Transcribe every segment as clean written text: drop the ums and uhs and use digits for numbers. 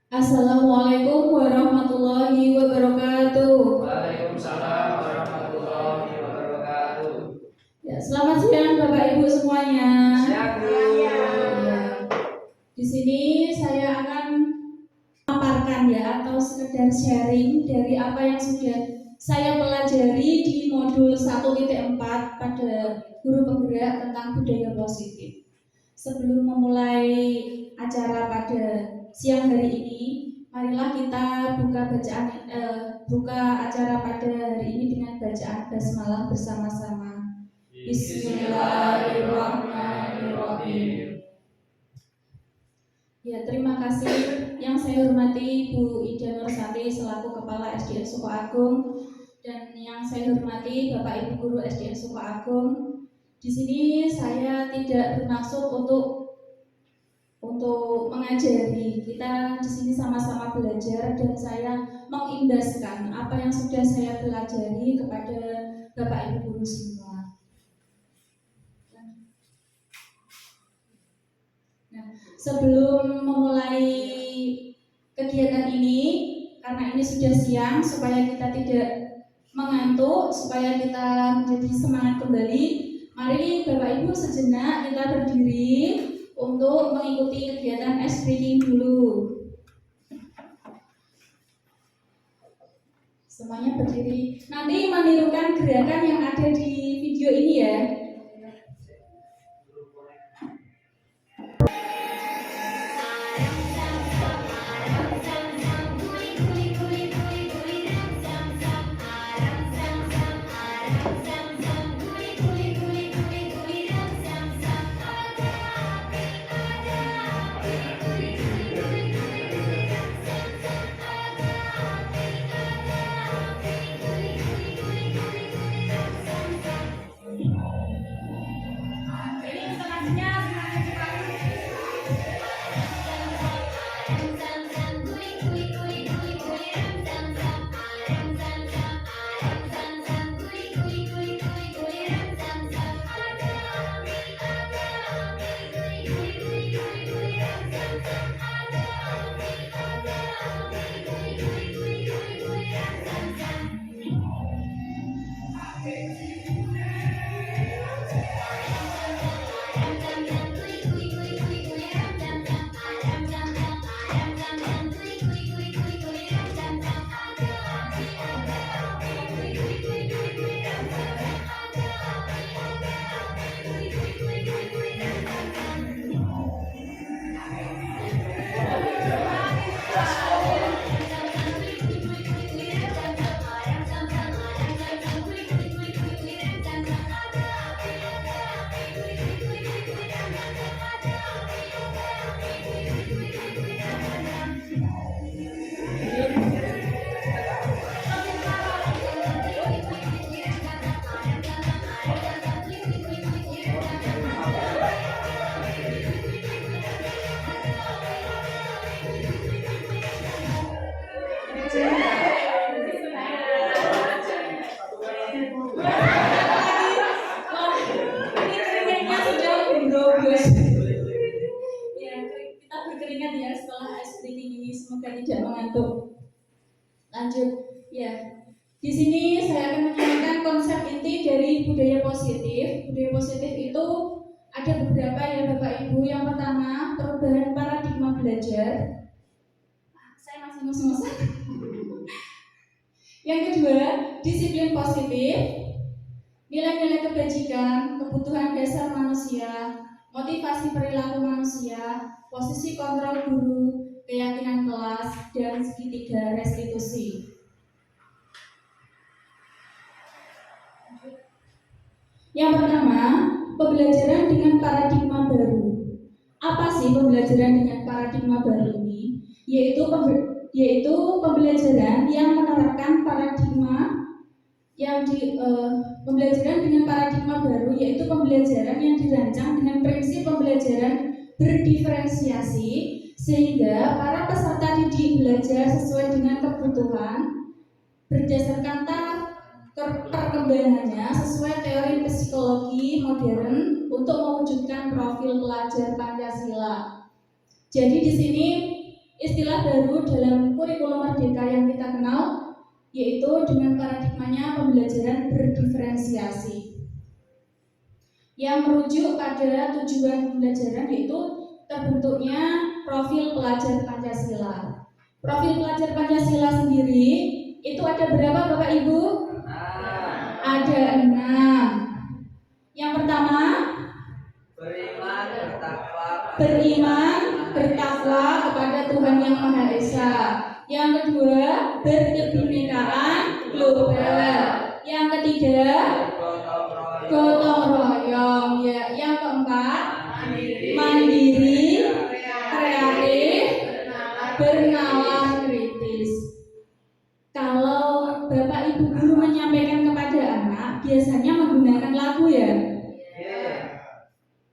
Assalamualaikum warahmatullahi wabarakatuh. Waalaikumsalam warahmatullahi wabarakatuh. Ya, selamat siang Bapak Ibu semuanya. Siang, Bu. Ya, di sini saya akan memaparkan ya atau sekedar sharing dari apa yang sudah saya pelajari di modul 1.4 pada guru penggerak tentang budaya positif. Sebelum memulai acara pada siang hari ini, marilah kita buka acara pada hari ini dengan bacaan basmalah bersama-sama. Bismillahirrahmanirrahim. Ya, terima kasih yang saya hormati Bu Ida Nursati selaku Kepala SDN Suko Agung dan yang saya hormati Bapak Ibu Guru SDN Suko Agung. Di sini saya tidak bermaksud untuk mengajari. Kita di sini sama-sama belajar dan saya mengimbaskan apa yang sudah saya pelajari kepada Bapak Ibu Guru semua. Nah, sebelum memulai kegiatan ini, karena ini sudah siang, supaya kita tidak mengantuk, supaya kita menjadi semangat kembali, mari Bapak Ibu sejenak kita berdiri untuk mengikuti kegiatan ice breaking dulu. Semuanya berdiri. Nanti menirukan gerakan yang ada di video ini ya. Semoga tidak mengantuk. Lanjut, ya. Di sini saya akan menyampaikan konsep inti dari budaya positif. Budaya positif itu ada beberapa ya Bapak Ibu. Yang pertama, perubahan paradigma belajar. Saya masih ngos-ngosan. Yang kedua, disiplin positif, nilai-nilai kebajikan, kebutuhan dasar manusia, motivasi perilaku manusia, posisi kontrol guru, keyakinan kelas, dan segitiga restitusi. Yang pertama, pembelajaran dengan paradigma baru. Apa sih pembelajaran dengan paradigma baru ini? Yaitu pembelajaran yang menerapkan paradigma pembelajaran dengan paradigma baru, yaitu pembelajaran yang dirancang dengan prinsip pembelajaran berdiferensiasi sehingga para peserta didik belajar sesuai dengan kebutuhan berdasarkan tahap perkembangannya sesuai teori psikologi modern untuk mewujudkan profil pelajar Pancasila. Jadi di sini istilah baru dalam kurikulum merdeka yang kita kenal, yaitu dengan paradigmanya pembelajaran berdiferensiasi yang merujuk pada tujuan pembelajaran, yaitu terbentuknya profil pelajar Pancasila. Profil pelajar Pancasila sendiri itu ada berapa Bapak Ibu? Ada 6. Yang pertama, beriman bertakwa kepada Tuhan Yang Maha Esa. Yang kedua, berkebinekaan global. Yang ketiga, gotong royong. Ya, yang keempat, mandiri, kreatif, bernalar kritis. Kalau Bapak Ibu guru menyampaikan kepada anak, biasanya menggunakan lagu ya.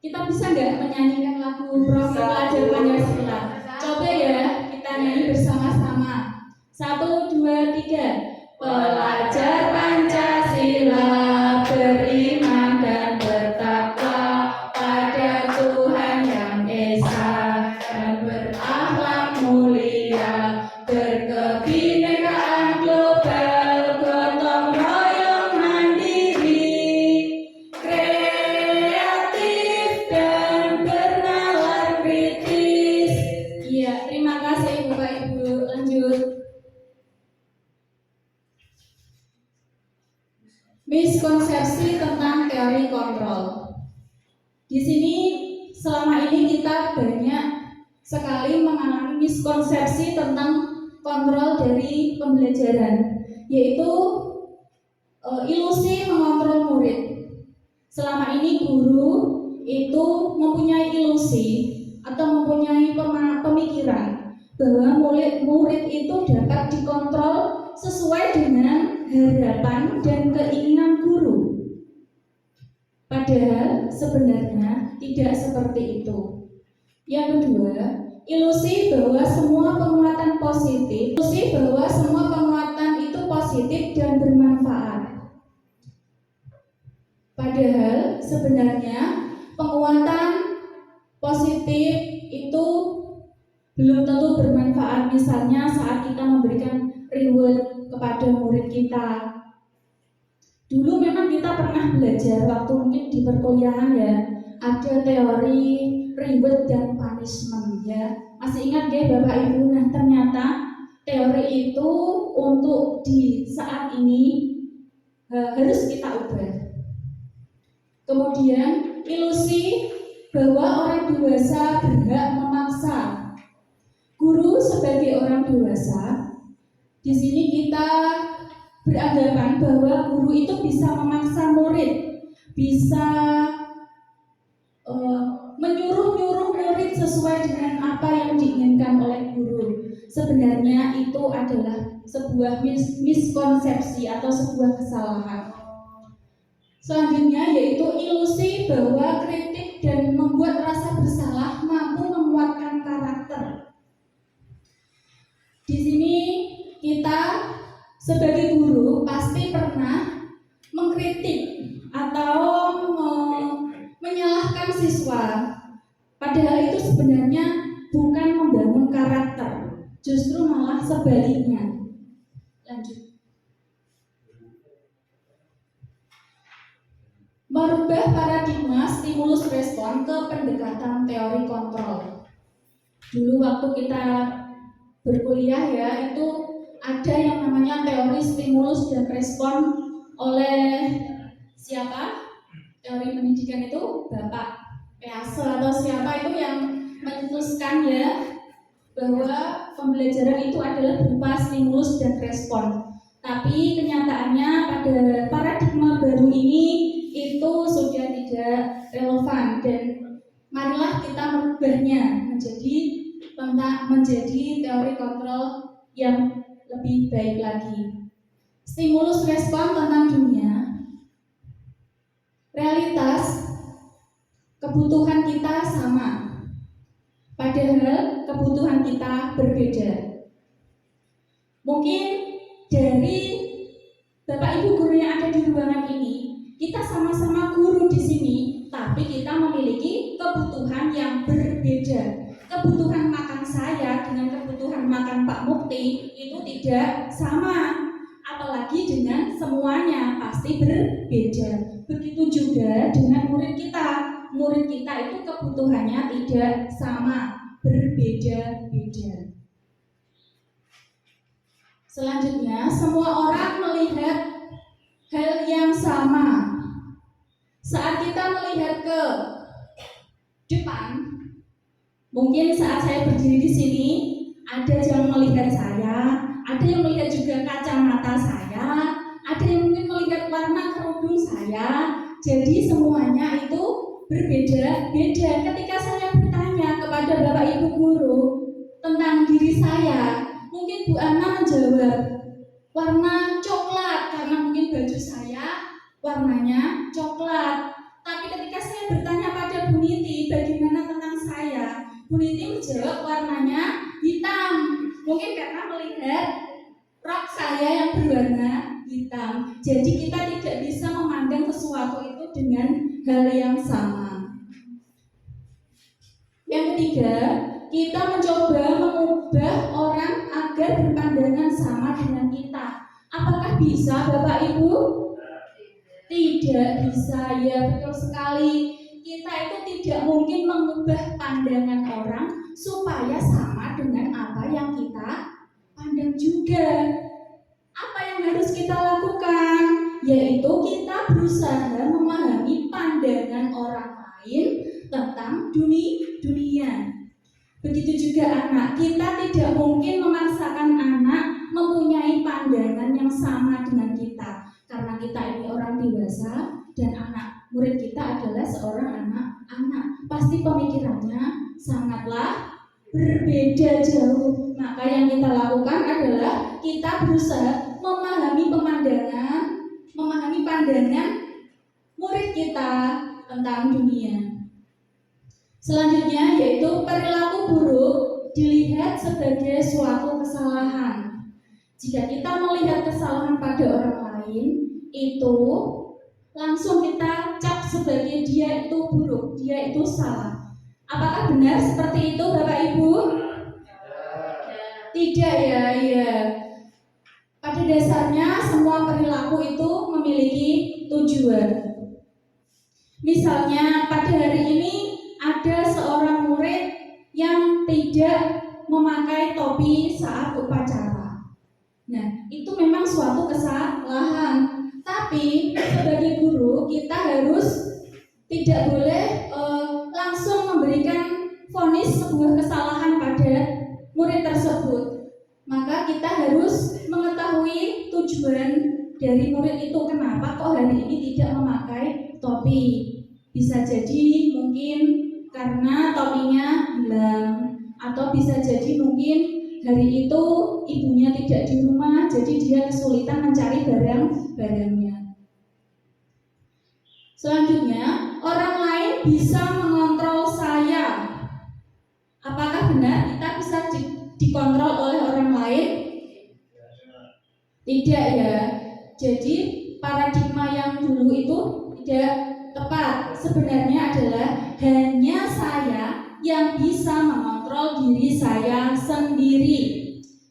Kita bisa nggak menyanyikan lagu profil pelajar Pancasila? Coba ya, kita nyanyi bersama-sama. 1, 2, 3. Pelajar Pancasila beriman dan bertakwa pada Tuhan Yang Esa dan berakhlak mulia, berkebinekaan global, gotong royong mandiri, kreatif dan bernalar kritis. Iya, terima kasih Bapak Ibu. Lanjut. Miskonsepsi tentang teori kontrol. Di sini selama ini kita banyak sekali mengalami miskonsepsi tentang kontrol dari pembelajaran, yaitu ilusi mengontrol murid. Selama ini guru itu mempunyai ilusi atau mempunyai pemikiran bahwa murid itu dapat dikontrol sesuai dengan harapan dan keinginan guru. Padahal sebenarnya tidak seperti itu. Yang kedua, ilusi bahwa semua penguatan itu positif dan bermanfaat. Padahal sebenarnya penguatan positif itu belum tentu bermanfaat. Misalnya saat kita memberikan reward kepada murid kita. Dulu memang kita pernah belajar waktu mungkin di perkuliahan ya, ada teori reward dan punishment ya. Masih ingat ya Bapak Ibu? Nah, ternyata teori itu untuk di saat ini harus kita ubah. Kemudian ilusi bahwa orang dewasa berhak memaksa. Guru sebagai orang dewasa, di sini kita beranggapan bahwa guru itu bisa memaksa murid, bisa menyuruh murid sesuai dengan apa yang diinginkan oleh guru. Sebenarnya itu adalah sebuah miskonsepsi atau sebuah kesalahan. Selanjutnya yaitu ilusi bahwa kritik dan membuat rasa bersalah mampu menguatkan karakter. Di sini kita sebagai guru pasti pernah mengkritik atau menyalahkan siswa. Padahal itu sebenarnya bukan membangun karakter, justru malah sebaliknya. Lanjut. Merubah paradigma stimulus respon ke pendekatan teori kontrol. Dulu waktu kita berkuliah ya, itu ada yang namanya teori stimulus dan respon oleh siapa? Teori pendidikan itu Bapak Pease atau siapa itu yang mencetuskan ya, bahwa pembelajaran itu adalah berupa stimulus dan respon. Tapi kenyataannya pada paradigma baru ini itu sudah tidak relevan, dan marilah kita merubahnya menjadi teori kontrol yang lebih baik lagi. Stimulus respon tentang dunia, realitas, kebutuhan kita sama, padahal kebutuhan kita berbeda. Mungkin dari Bapak Ibu guru yang ada di ruangan ini, kita sama-sama guru di sini, tapi kita memiliki kebutuhan yang berbeda. Kebutuhan makan saya dengan kebutuhan kebutuhan makan Pak Mukti itu tidak sama, apalagi dengan semuanya pasti berbeda. Begitu juga dengan murid kita. Murid kita itu kebutuhannya tidak sama, berbeda-beda. Selanjutnya, semua orang melihat hal yang sama. Saat kita melihat ke depan, mungkin saat saya berdiri di sini, ada yang melihat saya, ada yang melihat juga kacamata saya, ada yang mungkin melihat warna kerudung saya. Jadi semuanya itu berbeda-beda. Ketika saya bertanya kepada Bapak Ibu guru tentang diri saya, mungkin Bu Ana menjawab warna coklat karena mungkin baju saya warnanya coklat. Tapi ketika saya bertanya pada Bu Niti bagaimana tentang saya, Bu Niti menjawab warnanya hitam. Mungkin karena melihat rok saya yang berwarna hitam. Jadi kita tidak bisa memandang sesuatu itu dengan hal yang sama. Yang ketiga, kita mencoba mengubah orang agar berpandangan sama dengan kita. Apakah bisa Bapak Ibu? Tidak bisa, ya betul sekali. Kita itu tidak mungkin mengubah pandangan orang supaya sama dengan apa yang kita pandang juga. Apa yang harus kita lakukan? Yaitu kita berusaha memahami pandangan orang lain tentang dunia. Begitu juga anak, kita tidak mungkin memaksakan anak mempunyai pandangan yang sama dengan kita, karena kita ini orang dewasa dan anak murid kita adalah seorang anak-anak. Pasti pemikirannya sangatlah berbeda jauh. Maka yang kita lakukan adalah kita berusaha memahami pandangan murid kita tentang dunia. Selanjutnya yaitu perilaku buruk dilihat sebagai suatu kesalahan. Jika kita melihat kesalahan pada orang lain, itu langsung kita cap sebagai dia itu buruk, dia itu salah. Apakah benar seperti itu Bapak Ibu? Tidak ya. Pada dasarnya semua perilaku itu memiliki tujuan. Misalnya pada hari ini ada seorang murid yang tidak memakai topi saat upacara. Nah, itu memang suatu kesalahan. Tapi sebagai guru kita harus tidak boleh langsung memberikan vonis sebuah kesalahan pada murid tersebut. Maka kita harus mengetahui tujuan dari murid itu, kenapa kok hari ini tidak memakai topi. Bisa jadi mungkin karena topinya hilang, atau bisa jadi mungkin hari itu ibunya tidak di rumah, jadi dia kesulitan mencari barang-barangnya. Selanjutnya, orang lain bisa mengontrol saya. Apakah benar kita bisa dikontrol oleh orang lain? Tidak ya. Jadi paradigma yang dulu itu tidak tepat. Sebenarnya adalah hanya saya yang bisa mengontrol diri saya sendiri.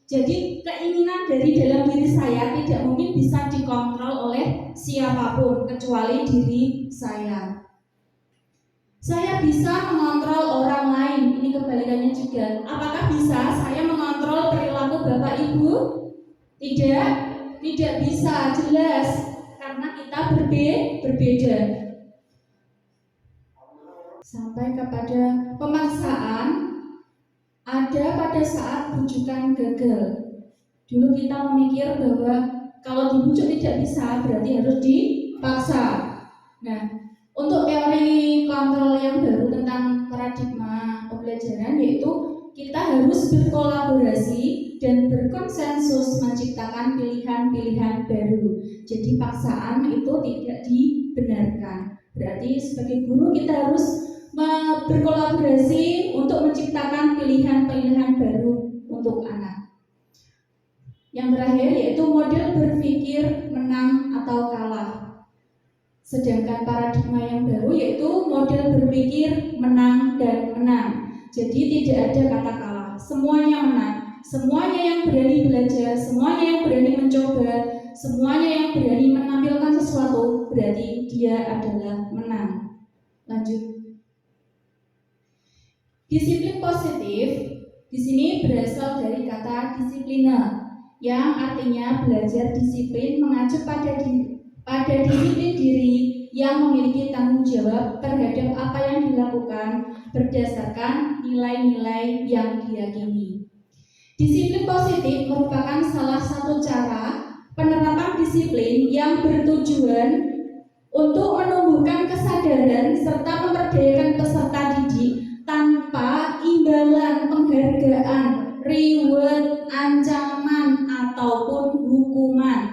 Jadi keinginan dari dalam diri saya tidak mungkin bisa dikontrol oleh siapapun kecuali diri saya. Saya bisa mengontrol orang lain. Ini kebalikannya juga. Apakah bisa saya mengontrol perilaku Bapak Ibu? Tidak bisa, jelas. Karena kita berbeda. Sampai kepada pemaksaan, ada pada saat bujukan gagal. Dulu kita memikir bahwa kalau dibujuk tidak bisa, berarti harus dipaksa. Nah, untuk teori kontrol yang baru tentang paradigma pembelajaran, yaitu kita harus berkolaborasi dan berkonsensus menciptakan pilihan-pilihan baru. Jadi paksaan itu tidak dibenarkan. Berarti sebagai guru kita harus berkolaborasi untuk menciptakan pilihan-pilihan baru untuk anak. Yang terakhir yaitu model berpikir menang atau kalah. Sedangkan paradigma yang baru yaitu model berpikir menang dan menang. Jadi tidak ada kata kalah, semuanya menang. semuanya yang berani belajar, semuanya yang berani mencoba, semuanya yang berani menampilkan sesuatu, berarti dia adalah menang. Lanjut. Disiplin positif di sini berasal dari kata disipline, yang artinya belajar disiplin mengacu pada disiplin diri yang memiliki tanggung jawab terhadap apa yang dilakukan berdasarkan nilai-nilai yang diyakini. Disiplin positif merupakan salah satu cara penerapan disiplin yang bertujuan untuk menumbuhkan kesadaran serta memberdayakan peserta didik tanpa imbalan, penghargaan, reward, ancaman, ataupun hukuman.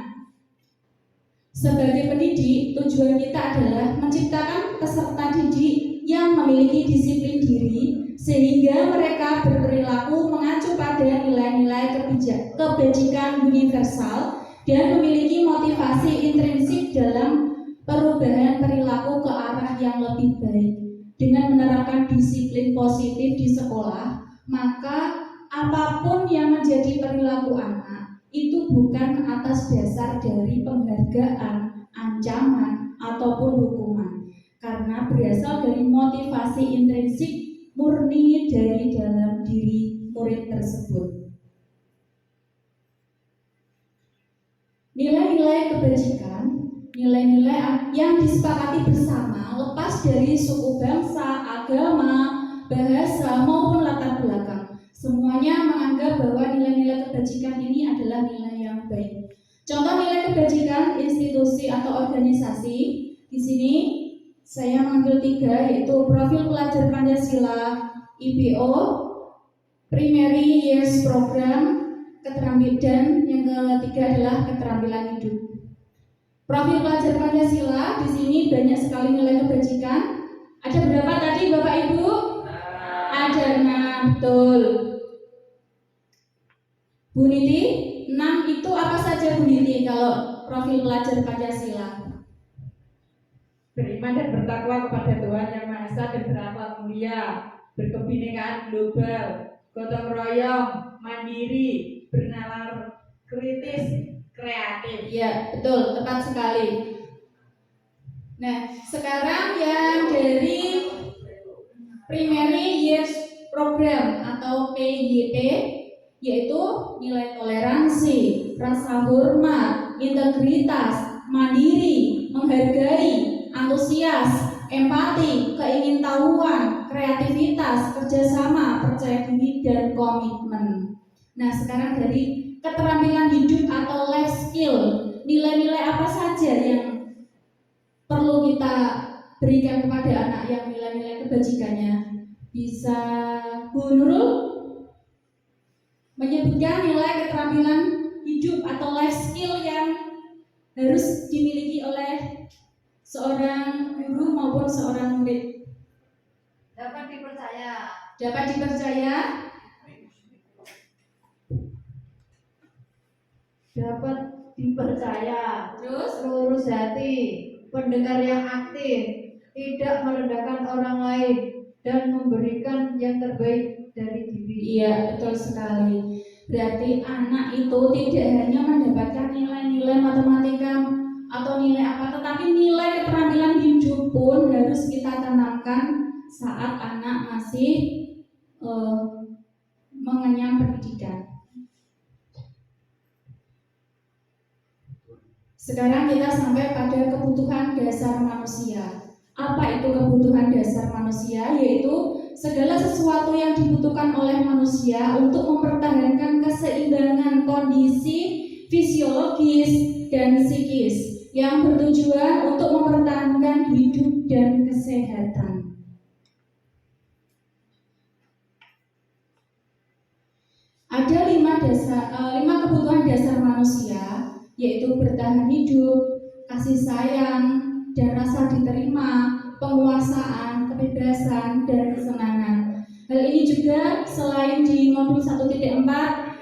Sebagai pendidik, tujuan kita adalah menciptakan peserta didik yang memiliki disiplin diri sehingga mereka berperilaku mengacu pada nilai-nilai kebajikan universal dan memiliki motivasi intrinsik dalam perubahan perilaku ke arah yang lebih baik. Dengan menerapkan disiplin positif di sekolah, maka apapun yang menjadi perilaku anak itu bukan atas dasar dari penghargaan, ancaman, ataupun hukuman, karena berasal dari motivasi intrinsik murni dari dalam diri murid tersebut. Nilai-nilai kebajikan, nilai-nilai yang disepakati bersama lepas dari suku bangsa, agama, bahasa maupun latar belakang. Semuanya menganggap bahwa nilai-nilai kebajikan ini adalah nilai yang baik. Contoh nilai kebajikan institusi atau organisasi. Di sini saya mengambil 3, yaitu profil pelajar Pancasila IPO, Primary Years Program, keterampilan, dan yang ketiga adalah keterampilan hidup. Profil pelajar Pancasila di sini banyak sekali nilai kebajikan. Ada berapa tadi Bapak Ibu? Ada 6, betul. Bu Niti, 6 itu apa saja Bu Niti kalau profil pelajar Pancasila? Beriman dan bertakwa kepada Tuhan Yang Maha Esa dan berakhlak mulia, berkebinekaan global, gotong royong, mandiri, bernalar kritis, kreatif. Ya, betul, tepat sekali. Nah, sekarang yang dari Primary Years Program atau PYP, yaitu nilai toleransi, rasa hormat, integritas, mandiri, menghargai, antusias, empati, keingintahuan, kreativitas, kerjasama, percaya diri, dan komitmen. Nah, sekarang dari keterampilan hidup atau life skill, nilai-nilai apa saja yang perlu kita berikan kepada anak yang nilai-nilai kebajikannya? Bisa Bu Nurul menyebutkan nilai keterampilan hidup atau life skill yang harus dimiliki oleh seorang guru maupun seorang murid? Dapat dipercaya. Dapat dipercaya, Dapat dipercaya. terus Lurus hati, pendengar yang aktif, tidak merendahkan orang lain, dan memberikan yang terbaik dari diri. iya, betul sekali. Berarti anak itu tidak hanya mendapatkan nilai-nilai matematika atau nilai apa, tetapi nilai keterampilan hidup pun harus kita tanamkan saat anak masih mengenyam pendidikan. Sekarang kita sampai pada kebutuhan dasar manusia. Apa itu kebutuhan dasar manusia? Yaitu segala sesuatu yang dibutuhkan oleh manusia untuk mempertahankan keseimbangan kondisi fisiologis dan psikis yang bertujuan untuk mempertahankan hidup dan kesehatan. Ada 5 kebutuhan dasar manusia, yaitu bertahan hidup, kasih sayang, dan rasa diterima, penguasaan, kebebasan, dan kesenangan. Hal ini juga selain di modul 1.4,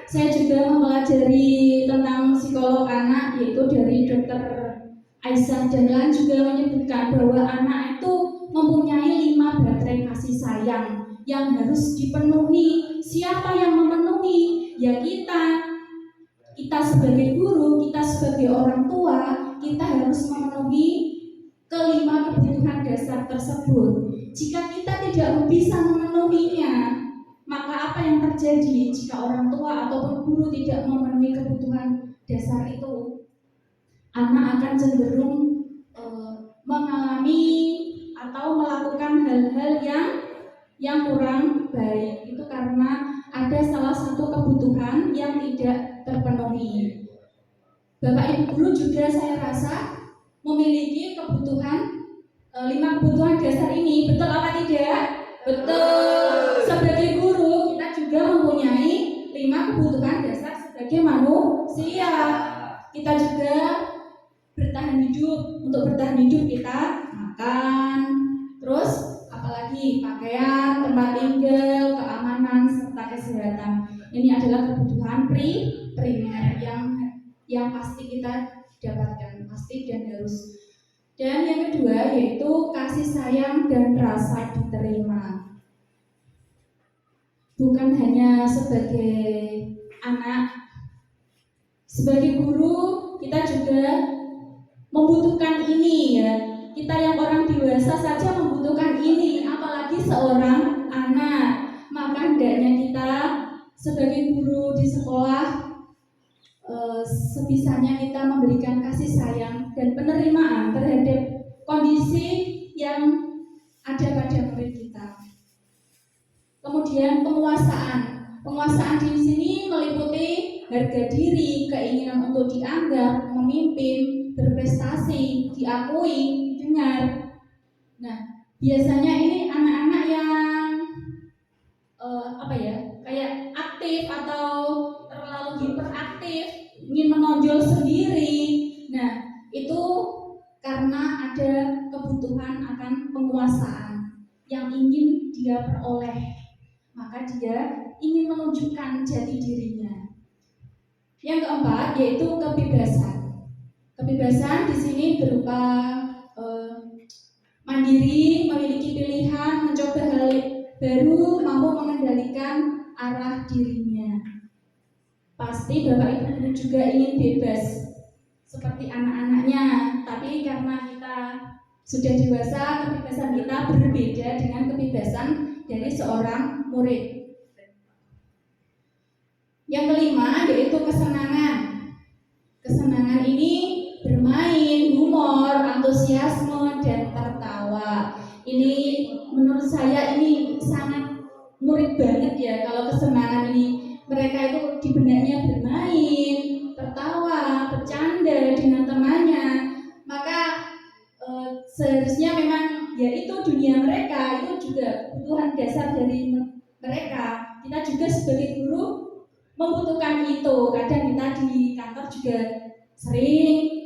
saya juga mempelajari tentang psikolog anak, yaitu dari Dr. Aisyah Dahlan juga menyebutkan bahwa anak itu mempunyai 5 baterai kasih sayang yang harus dipenuhi. Siapa yang memenuhi? ya kita sebagai guru, kita sebagai orang tua, kita harus memenuhi kelima kebutuhan dasar tersebut. Jika kita tidak bisa memenuhinya, maka apa yang terjadi jika orang tua ataupun guru tidak memenuhi kebutuhan dasar itu? Anak akan cenderung mengalami atau melakukan hal-hal yang kurang baik. Itu karena ada salah satu kebutuhan yang tidak terpenuhi. Bapak Ibu guru juga saya rasa memiliki kebutuhan 5 kebutuhan dasar ini. Betul apa tidak? Betul. Sebagai guru kita juga mempunyai 5 kebutuhan dasar sebagai manusia. Kita juga bertahan hidup. Untuk bertahan hidup kita makan, terus apalagi pakaian, tempat tinggal, keamanan serta kesehatan. Ini adalah kebutuhan primer yang pasti kita dapatkan, pasti dan harus. Dan yang kedua yaitu kasih sayang dan rasa diterima. Bukan hanya sebagai anak, sebagai guru kita juga membutuhkan ini ya. Kita yang orang dewasa saja membutuhkan ini, apalagi seorang anak. Maka hendaknya kita sebagai guru di sekolah sebisanya kita memberikan kasih sayang dan penerimaan terhadap kondisi yang ada pada murid kita. Kemudian penguasaan di sini meliputi harga diri, keinginan untuk dianggap, memimpin, berprestasi, diakui, didengar. Nah, biasanya ini anak-anak yang kayak aktif atau terlalu hiperaktif, ingin menonjol sendiri. Nah, itu karena ada kebutuhan akan penguasaan yang ingin dia peroleh, maka dia ingin menunjukkan jati dirinya. Yang keempat yaitu kebebasan. Kebebasan di sini berupa mandiri, memiliki pilihan, mencoba hal baru, mampu mengendalikan arah dirinya. Pasti Bapak Ibu juga ingin bebas seperti anak-anaknya, tapi karena kita sudah dewasa, kebebasan kita berbeda dengan kebebasan dari seorang murid. Yang kelima yaitu kesenangan. Kesenangan ini bermain, humor, antusiasme, dan tertawa. Ini menurut saya ini sangat murid banget ya. Kalau kesenangan ini mereka itu di benaknya bermain, tertawa, bercanda dengan temannya. Maka seharusnya memang ya itu dunia mereka, itu juga kebutuhan dasar dari mereka. Kita juga sebagai guru membutuhkan itu. Kadang kita di kantor juga sering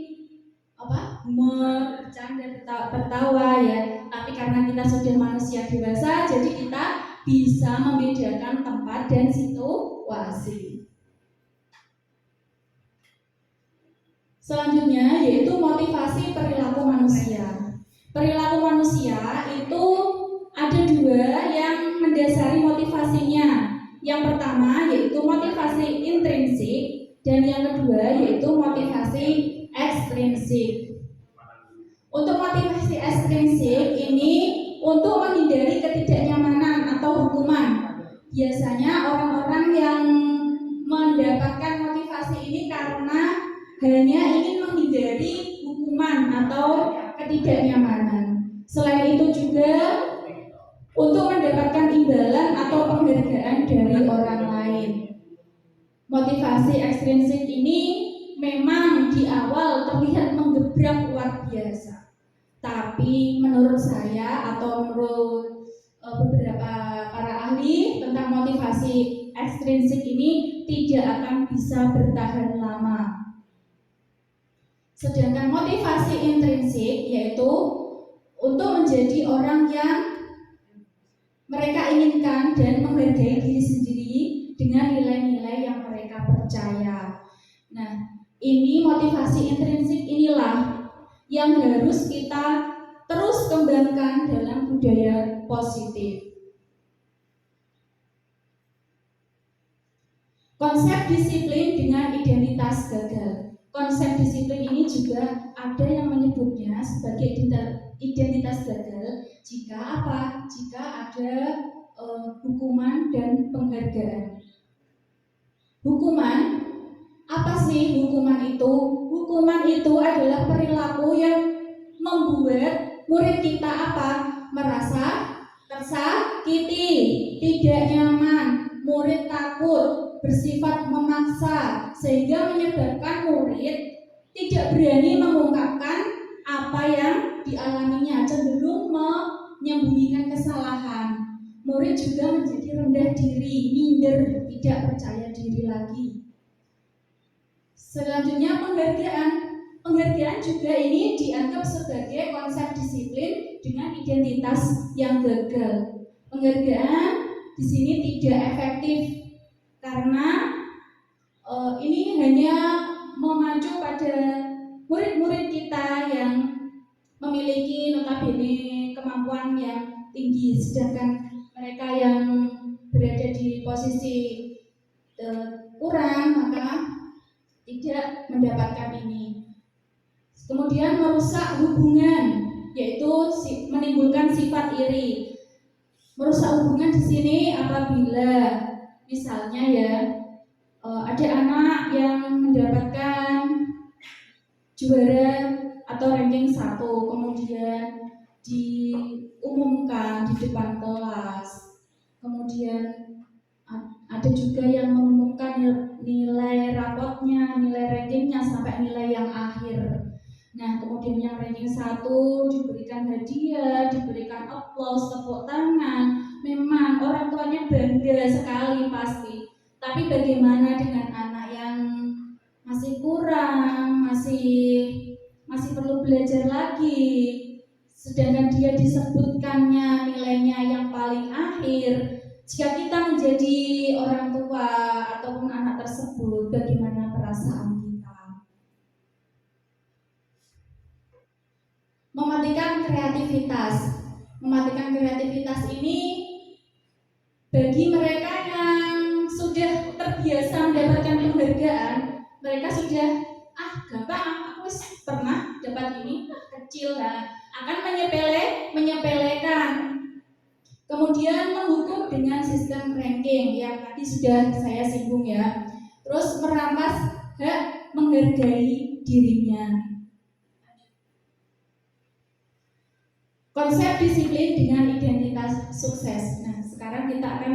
humor, bercanda, tertawa ya. Tapi karena kita sudah manusia dewasa, jadi kita bisa membedakan tempat dan situasi. Selanjutnya yaitu motivasi perilaku manusia. Perilaku manusia itu ada 2 yang mendasari motivasinya. Yang pertama yaitu motivasi intrinsik dan yang kedua yaitu motivasi ekstrinsik. Untuk motivasi ekstrinsik ini untuk menghindari ketidaknyamanan atau hukuman. Biasanya orang-orang yang mendapatkan motivasi ini karena hanya ingin menghindari hukuman atau ketidaknyamanan. Selain itu juga untuk mendapatkan imbalan atau penghargaan dari orang lain. Motivasi ekstrinsik ini memang di awal terlihat menggebrak luar biasa. Tapi menurut saya atau menurut beberapa para ahli tentang motivasi ekstrinsik ini tidak akan bisa bertahan lama. Sedangkan motivasi intrinsik yaitu untuk menjadi orang yang mereka inginkan dan menghargai diri sendiri dengan nilai-nilai yang mereka percaya. Nah, ini motivasi intrinsik inilah yang harus kita terus kembangkan dalam budaya positif. Konsep disiplin dengan identitas gagal. Konsep disiplin ini juga ada yang menyebutnya sebagai identitas gagal jika apa? Jika ada hukuman dan penghargaan. Hukuman, apa sih hukuman itu? Hukuman itu adalah perilaku yang membuat murid kita apa? Merasa tersakiti, tidak nyaman, murid takut, bersifat memaksa, sehingga menyebabkan murid tidak berani mengungkapkan apa yang dialaminya, cenderung menyembunyikan kesalahan. Murid juga menjadi rendah diri, minder, tidak percaya diri lagi. Selanjutnya penghargaan. Penghargaan juga ini dianggap sebagai konsep disiplin dengan identitas yang gagal. Penghargaan di sini tidak efektif karena ini hanya memacu pada murid-murid kita yang memiliki notabene kemampuan yang tinggi, sedangkan mereka yang berada di posisi kurang maka tidak mendapatkan ini. Kemudian merusak hubungan, yaitu menimbulkan sifat iri. Merusak hubungan di sini apabila misalnya ya ada anak yang mendapatkan juara atau ranking 1, kemudian diumumkan di depan kelas. Kemudian ada juga yang mengumumkan nilai rapotnya, nilai rankingnya sampai nilai yang akhir. Nah, kemudian yang ranking 1 diberikan hadiah, diberikan aplaus, tepuk tangan. Memang orang tuanya bangga sekali pasti. Tapi bagaimana dengan anak yang masih kurang, masih perlu belajar lagi, sedangkan dia disebutkannya nilainya yang paling akhir. Jika kita menjadi orang tua ataupun anak tersebut, bagaimana perasaan kita? Mematikan kreativitas. Mematikan kreativitas ini bagi mereka yang sudah terbiasa mendapatkan penghargaan, mereka sudah gampang, aku pernah dapat ini kecil lah, akan menyepelekan. Kemudian menghukum dengan sistem ranking yang tadi sudah saya singgung ya. Terus merampas hak menghargai dirinya. Konsep disiplin dengan identitas sukses. Nah, sekarang kita akan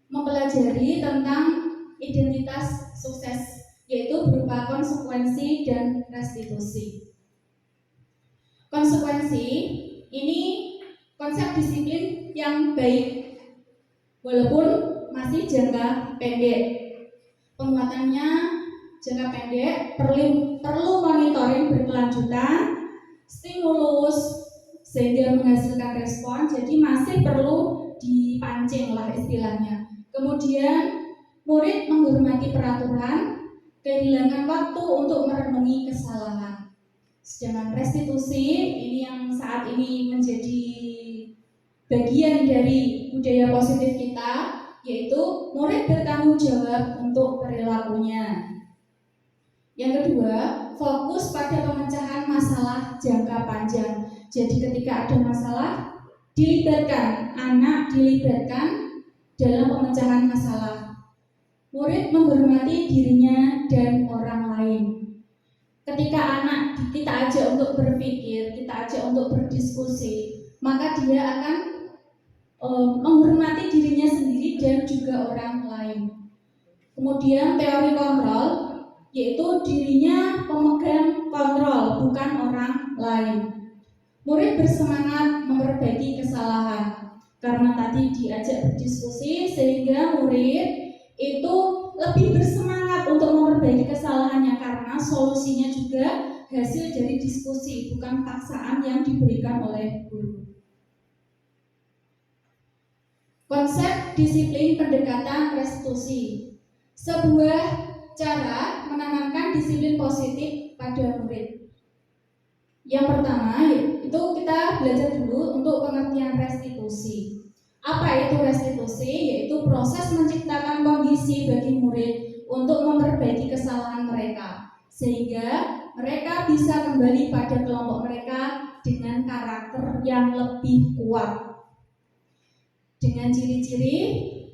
mempelajari tentang identitas sukses, yaitu berupa konsekuensi dan restitusi. Konsekuensi ini konsep disiplin yang baik, walaupun masih jangka pendek. Penguatannya jangka pendek, perlu monitoring berkelanjutan, stimulus sehingga menghasilkan respon, jadi masih perlu dipancing lah istilahnya. Kemudian murid menghormati peraturan, kehilangan waktu untuk merenungi kesalahan. Sedangkan restitusi ini yang saat ini menjadi bagian dari budaya positif kita, yaitu murid bertanggung jawab untuk perilakunya. Yang kedua, fokus pada pemecahan masalah jangka panjang. Jadi ketika ada masalah, dilibatkan, anak dilibatkan dalam pemecahan masalah. Murid menghormati dirinya dan orang lain. Ketika anak kita ajak untuk berpikir, kita ajak untuk berdiskusi, maka dia akan menghormati dirinya sendiri dan juga orang lain. Kemudian teori kontrol, yaitu dirinya pemegang kontrol, bukan orang lain. Murid bersemangat memperbaiki kesalahan karena tadi diajak berdiskusi, sehingga murid itu lebih bersemangat untuk memperbaiki kesalahannya karena solusinya juga hasil dari diskusi, bukan paksaan yang diberikan oleh guru. Konsep disiplin pendekatan restitusi, sebuah cara menanamkan disiplin positif pada murid. Yang pertama itu kita belajar dulu untuk pengertian restitusi. Apa itu restitusi? Yaitu proses menciptakan kondisi kondisi bagi murid untuk memperbaiki kesalahan mereka, sehingga mereka bisa kembali pada kelompok mereka dengan karakter yang lebih kuat. Dengan ciri-ciri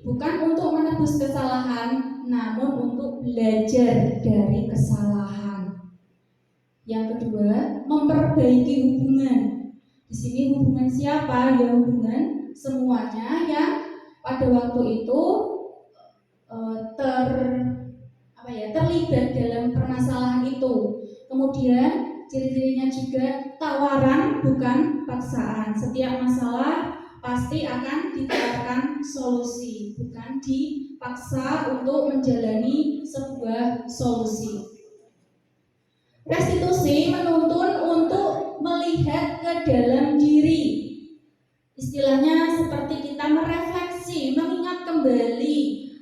bukan untuk menebus kesalahan, namun untuk belajar dari kesalahan. Yang kedua, memperbaiki hubungan. Di sini hubungan siapa? Ya hubungan semuanya yang pada waktu itu terlibat dalam permasalahan itu. Kemudian ciri-cirinya juga tawaran bukan paksaan. Setiap masalah pasti akan ditawarkan solusi, bukan dipaksa untuk menjalani sebuah solusi. Restitusi menuntun untuk melihat ke dalam diri. Istilahnya seperti kita merefleksi, mengingat kembali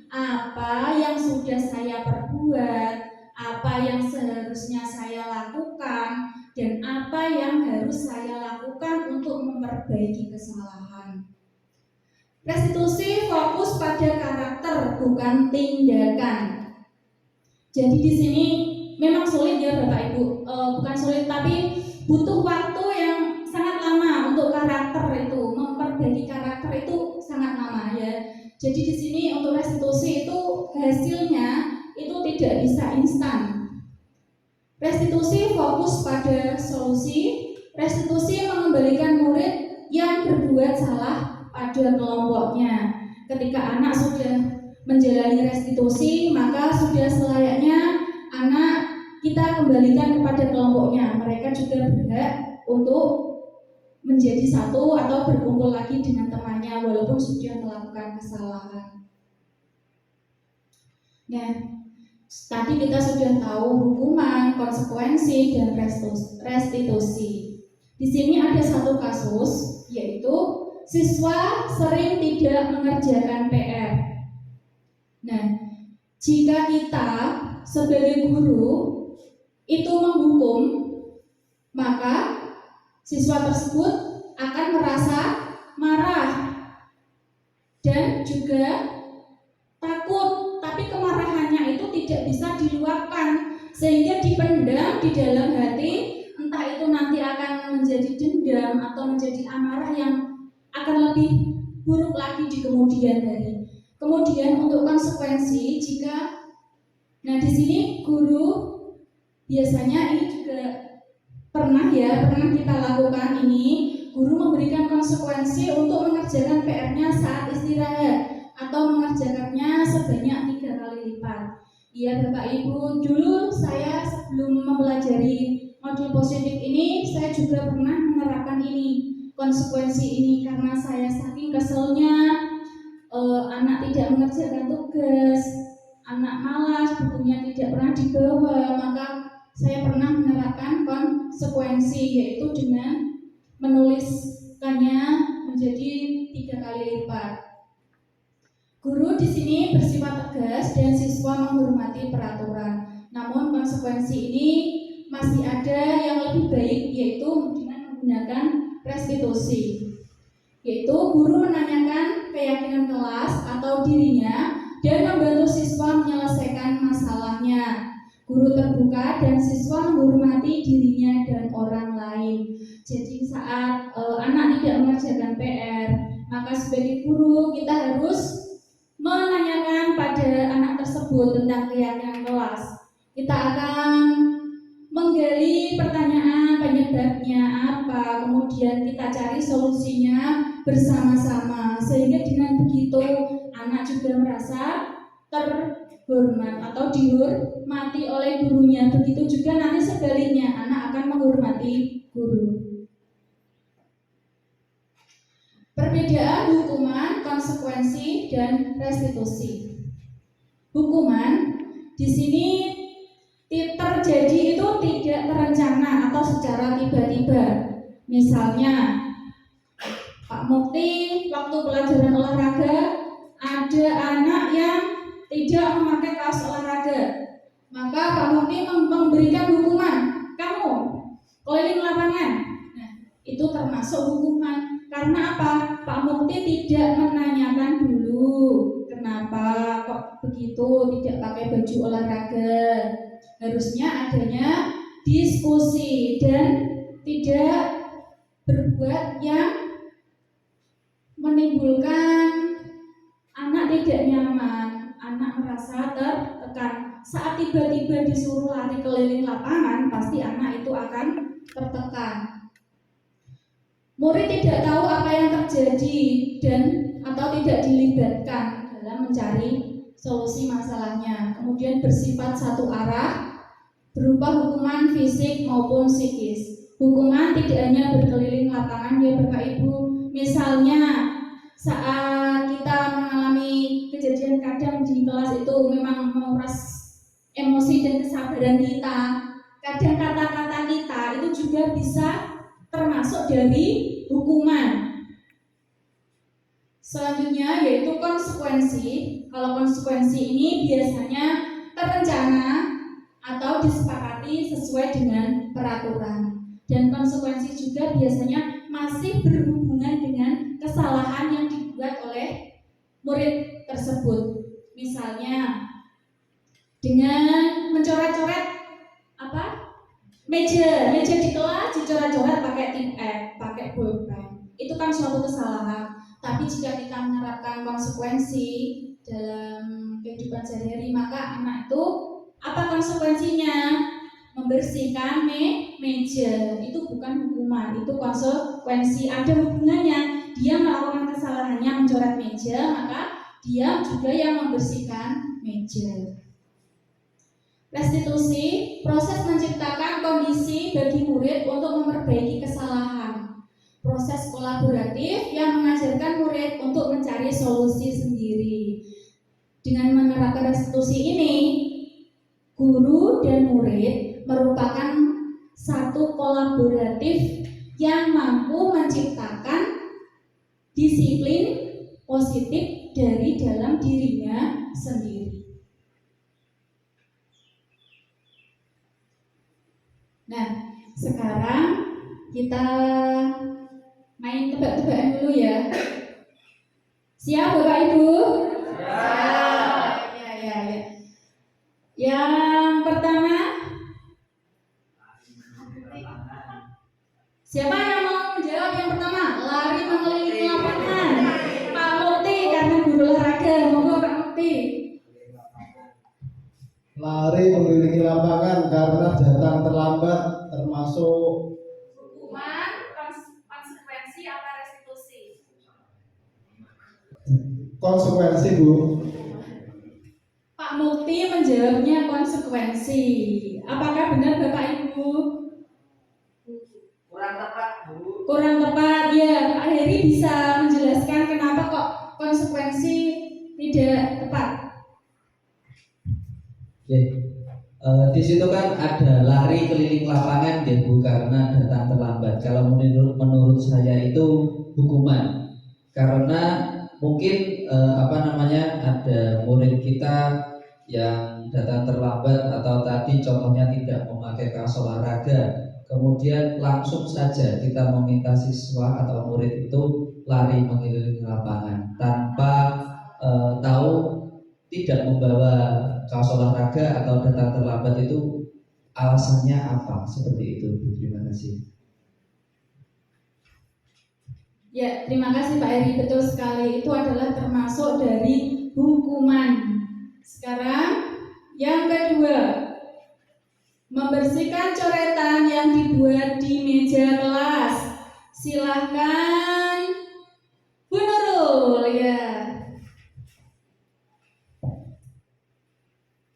apa yang sudah saya perbuat, apa yang seharusnya saya lakukan, dan apa yang harus saya lakukan untuk memperbaiki kesalahan. Restitusi fokus pada karakter, bukan tindakan. Jadi di sini memang sulit ya Bapak Ibu, bukan sulit tapi butuh waktu yang sangat lama untuk karakter itu, memperbaiki karakter itu sangat lama ya. Jadi di sini untuk restitusi itu hasilnya itu tidak bisa instan. Restitusi fokus pada solusi. Restitusi mengembalikan murid yang berbuat salah pada kelompoknya. Ketika anak sudah menjalani restitusi, maka sudah selayaknya anak kita kembalikan kepada kelompoknya. Mereka juga berhak untuk menjadi satu atau berkumpul lagi dengan temannya walaupun sudah melakukan kesalahan. Nah, tadi kita sudah tahu hukuman, konsekuensi, dan restitusi. Di sini ada satu kasus, yaitu siswa sering tidak mengerjakan PR. Nah, jika kita sebagai guru itu menghukum, maka siswa tersebut akan merasa marah dan juga takut, tapi kemarahannya itu tidak bisa diluapkan sehingga dipendam di dalam hati, entah itu nanti akan menjadi dendam atau menjadi amarah yang akan lebih buruk lagi di kemudian hari. Kemudian untuk konsekuensi, di sini guru biasanya ini juga pernah kita lakukan ini, guru memberikan konsekuensi untuk mengerjakan PR-nya saat istirahat atau mengerjakannya sebanyak 3 kali lipat. Iya Bapak Ibu, dulu saya sebelum mempelajari modul positif ini, saya juga pernah menerapkan ini, konsekuensi ini, karena saya saking keselnya anak tidak mengerjakan tugas, anak malas, bukunya tidak pernah dibawa, maka saya pernah menerapkan konsekuensi, yaitu dengan menuliskannya menjadi 3 kali lipat. Guru di sini bersifat tegas dan siswa menghormati peraturan. Namun konsekuensi ini masih ada yang lebih baik, yaitu dengan menggunakan restitusi. Yaitu guru menanyakan keyakinan kelas atau dirinya dan membantu siswa menyelesaikan masalahnya. Guru terbuka dan siswa menghormati dirinya dan orang lain. Jadi saat anak tidak mengerjakan PR, maka sebagai guru kita harus menanyakan pada anak tersebut tentang keyakinan kelas. Kita akan menggali pertanyaan penyebabnya apa, kemudian kita cari solusinya bersama-sama, sehingga dengan begitu anak juga merasa terhormat atau dihormati oleh gurunya. Begitu juga nanti sebaliknya, anak akan menghormati guru. Perbedaan hukuman, konsekuensi, dan restitusi. Hukuman di sini terjadi itu tidak terencana atau secara tiba-tiba. Misalnya, Pak Mukti waktu pelajaran olahraga ada anak yang tidak memakai kaos olahraga, maka Pak Mukti memberikan hukuman, kamu keliling lapangan. Nah, itu termasuk hukuman. Karena apa? Pak Mukti tidak menanyakan dulu kenapa kok begitu tidak pakai baju olahraga. Harusnya adanya diskusi dan tidak berbuat yang menimbulkan anak tidak nyaman, anak merasa tertekan. Saat tiba-tiba disuruh lari keliling lapangan, pasti anak itu akan tertekan. Murid tidak tahu apa yang terjadi dan atau tidak dilibatkan dalam mencari solusi masalahnya. Kemudian bersifat satu arah berupa hukuman fisik maupun psikis. Hukuman tidak hanya berkeliling lapangan ya Bapak Ibu. Misalnya saat kita mengalami kejadian kadang di kelas itu memang menguras emosi dan kesabaran kita. Kadang kata-kata kita itu juga bisa termasuk dari hukuman. Selanjutnya yaitu konsekuensi. Kalau konsekuensi ini biasanya terencana atau disepakati sesuai dengan peraturan. Dan konsekuensi juga biasanya masih berhubungan dengan kesalahan yang dibuat oleh murid tersebut. Misalnya dengan mencoret-coret meja di kelas dicoret-coret pakai tip F, pakai pulpen. Itu kan suatu kesalahan. Tapi jika kita menerapkan konsekuensi dalam kehidupan sehari-hari, maka anak itu apa konsekuensinya? Membersihkan meja. Itu bukan hukuman, itu konsekuensi. Ada hubungannya. Dia melakukan kesalahannya mencoret meja, maka dia juga yang membersihkan meja. Restitusi, proses menciptakan kondisi bagi murid untuk memperbaiki kesalahan. Proses kolaboratif yang mengajarkan murid untuk mencari solusi sendiri. Dengan menerapkan restitusi ini, guru dan murid merupakan satu kolaboratif yang mampu menciptakan disiplin positif dari dalam dirinya sendiri. Nah, sekarang kita main tebak-tebakan dulu ya. Siap Bapak Ibu? Siap. Ya. Yang pertama, siapa yang mau menjawab yang pertama? Lari mengelilingi lapangan. Pak Mukti karena guru olahraga. Monggo Pak Mukti. Lari mengelilingi lapangan karena datang terlambat, termasuk Hukuman, konsekuensi apa restitusi? konsekuensi, Bu. Pak Mukti menjawabnya konsekuensi. Apakah benar Bapak Ibu? Kurang tepat, Bu. Kurang tepat ya. Pak Heri bisa menjelaskan kenapa kok konsekuensi tidak tepat? Di situ kan ada lari keliling lapangan ya Bu, karena datang terlambat. Kalau menurut saya itu hukuman, karena mungkin ada murid kita yang datang terlambat atau tadi contohnya tidak memakai kaos olahraga, kemudian langsung saja kita meminta siswa atau murid itu lari mengelilingi lapangan tanpa tahu tidak membawa kaos olahraga atau datang terlambat itu alasannya apa, seperti itu Bu. Terima kasih. Ya, terima kasih Pak Heri, betul sekali. Itu adalah termasuk dari hukuman. Sekarang yang kedua, membersihkan coretan yang dibuat di meja kelas. Silahkan Bu Nurul ya.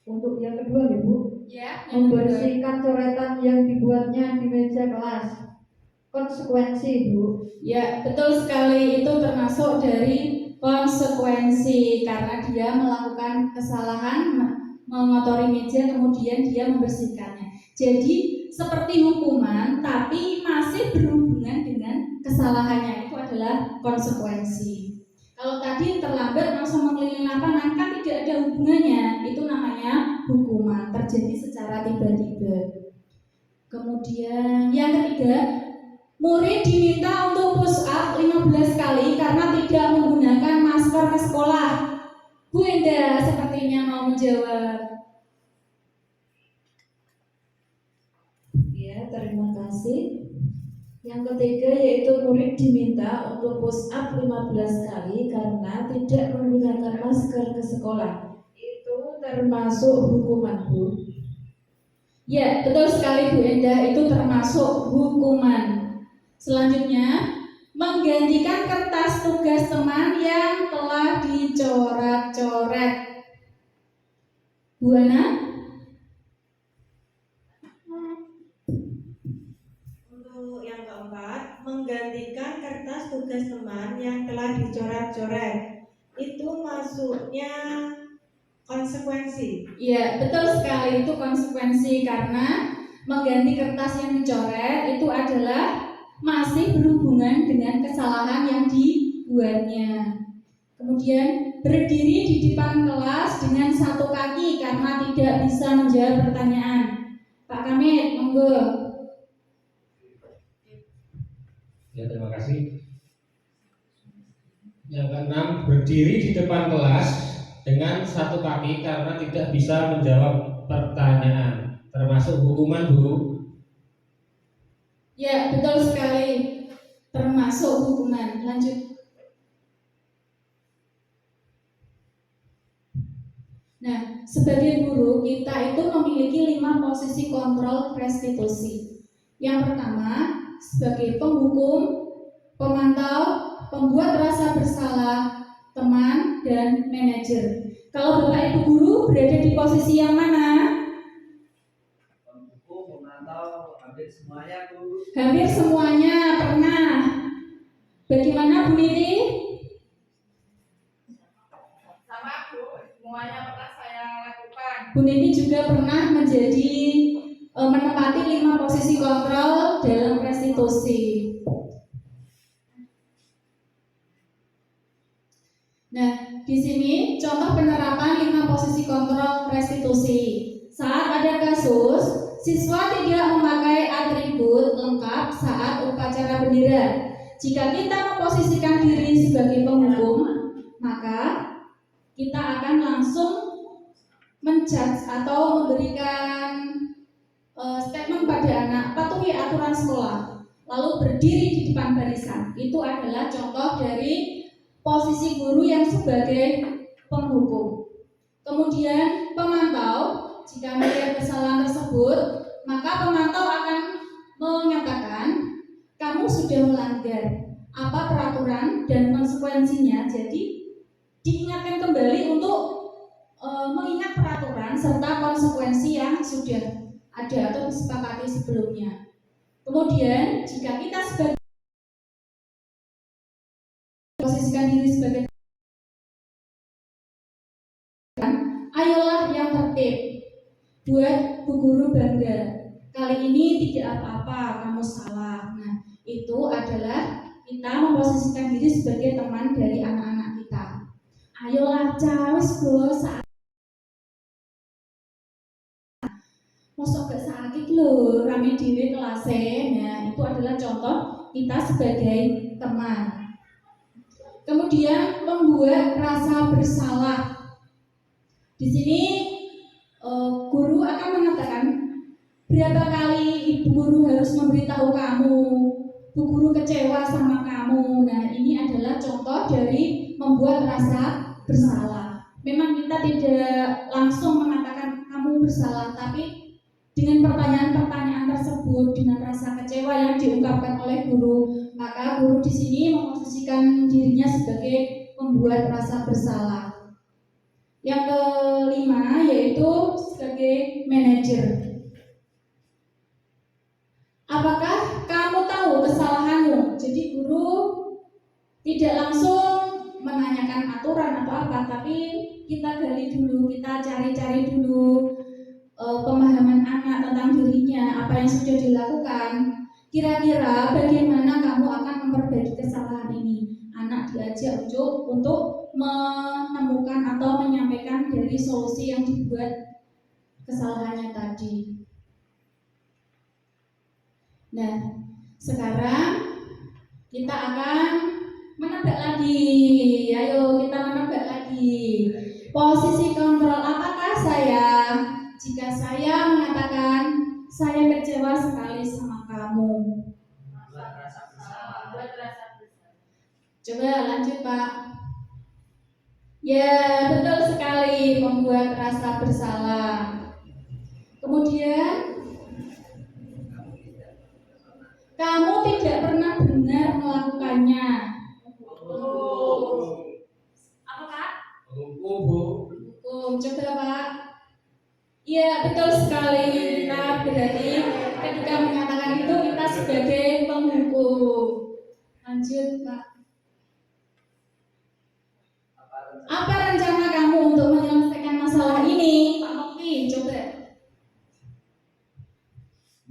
Untuk yang kedua ya Bu, Ya, yang kedua. membersihkan coretan yang dibuatnya di meja kelas. Konsekuensi Bu. Ya, betul sekali. Itu termasuk dari konsekuensi karena dia melakukan kesalahan mengotori meja kemudian dia membersihkannya. Jadi seperti hukuman tapi masih berhubungan dengan kesalahannya, itu adalah konsekuensi. Kalau tadi terlambat langsung mengelilingi lapangan kan tidak ada hubungannya, itu namanya hukuman, terjadi secara tiba-tiba. Kemudian yang ketiga, murid diminta untuk push up 15 kali karena tidak menggunakan masker ke sekolah. Bu Endah sepertinya mau menjawab. Ya, terima kasih. Yang ketiga yaitu murid diminta untuk push up 15 kali karena tidak menggunakan masker ke sekolah. Itu termasuk hukuman, Bu. Ya, betul sekali Bu Endah, itu termasuk hukuman. Selanjutnya, menggantikan kertas tugas teman yang telah dicoret-coret. Bu Ana? Untuk yang keempat, menggantikan kertas tugas teman yang telah dicoret-coret. Itu masuknya konsekuensi. Ya, betul sekali, itu konsekuensi karena mengganti kertas yang dicoret itu adalah masih berhubungan dengan kesalahan yang dibuatnya. Kemudian berdiri di depan kelas dengan satu kaki karena tidak bisa menjawab pertanyaan. Pak Kamit, monggo. Ya, terima kasih. Yang keenam, berdiri di depan kelas dengan satu kaki karena tidak bisa menjawab pertanyaan. Termasuk hukuman, Bu. Ya, betul sekali. Termasuk hukuman. Lanjut. Nah, sebagai guru kita itu memiliki 5 posisi kontrol restitusi. Yang pertama, sebagai penghukum, pemantau, pembuat rasa bersalah, teman, dan manajer. Kalau Bapak Ibu guru berada di posisi yang mana? Pembuku, pemantau, hampir semuanya, Bu. Hampir semuanya pernah. Bagaimana Bu Niti? Sama, Bu. Semuanya pernah saya lakukan. Bu Niti juga pernah menjadi menempati 5 posisi kontrol dalam restitusi. Nah, di sini contoh penerapan 5 posisi kontrol restitusi. Saat ada kasus, siswa tidak memakai atribut lengkap saat upacara bendera. Jika kita memposisikan diri sebagai penghukum, maka kita akan langsung menjudge atau memberikan statement pada anak, patuhi aturan sekolah, lalu berdiri di depan barisan. Itu adalah contoh dari posisi guru yang sebagai penghukum. Kemudian pemantau, jika melihat kesalahan tersebut, maka pemantau akan menyatakan kamu sudah melanggar apa peraturan dan konsekuensinya. Jadi diingatkan kembali untuk mengingat peraturan serta konsekuensi yang sudah ada atau disepakati sebelumnya. Kemudian jika kita sebagai posisikan diri sebagai ayolah yang tertib, buat bu guru bangga. Kali ini tidak apa-apa, kamu salah. Nah, itu adalah kita memposisikan diri sebagai teman dari anak-anak kita. Ayolah cawes bos, mosok gak sakit lho, rame dhewe kelase. Nah, itu adalah contoh kita sebagai teman. Kemudian membuat rasa bersalah. Di sini guru akan mengatakan berapa kali ibu guru harus memberitahu kamu, bu guru kecewa sama kamu. Nah, ini adalah contoh dari membuat rasa bersalah. Memang kita tidak langsung mengatakan kamu bersalah, tapi dengan pertanyaan-pertanyaan tersebut, dengan rasa kecewa yang diungkapkan oleh guru, maka guru di sini memposisikan dirinya sebagai pembuat rasa bersalah. Yang kelima yaitu sebagai manajer. Apakah kamu tahu kesalahanmu? Jadi guru tidak langsung menanyakan aturan atau apa, tapi kita gali dulu, kita cari-cari dulu pemahaman anak tentang dirinya, apa yang sudah dilakukan. Kira-kira bagaimana kamu akan memperbaiki kesalahan ini? Anak diajak untuk menemukan atau menyampaikan dari solusi yang dibuat kesalahannya tadi. Nah, sekarang kita akan menebak lagi. Ayo kita menebak lagi. Posisi kontrol apakah saya? Jika saya mengatakan saya kecewa sekali sama kamu. Buat rasa bersalah. Coba lanjut Pak. Ya, betul sekali, membuat rasa bersalah. Kemudian, kamu tidak pernah benar melakukannya. Apa Pak? Hukum. Coba Pak. Ya, betul sekali. Kita berarti ketika mengatakan itu kita sebagai penghukum. Lanjut Pak. Apa rencana kamu untuk menyelesaikan masalah ini? Pak Mokti, coba.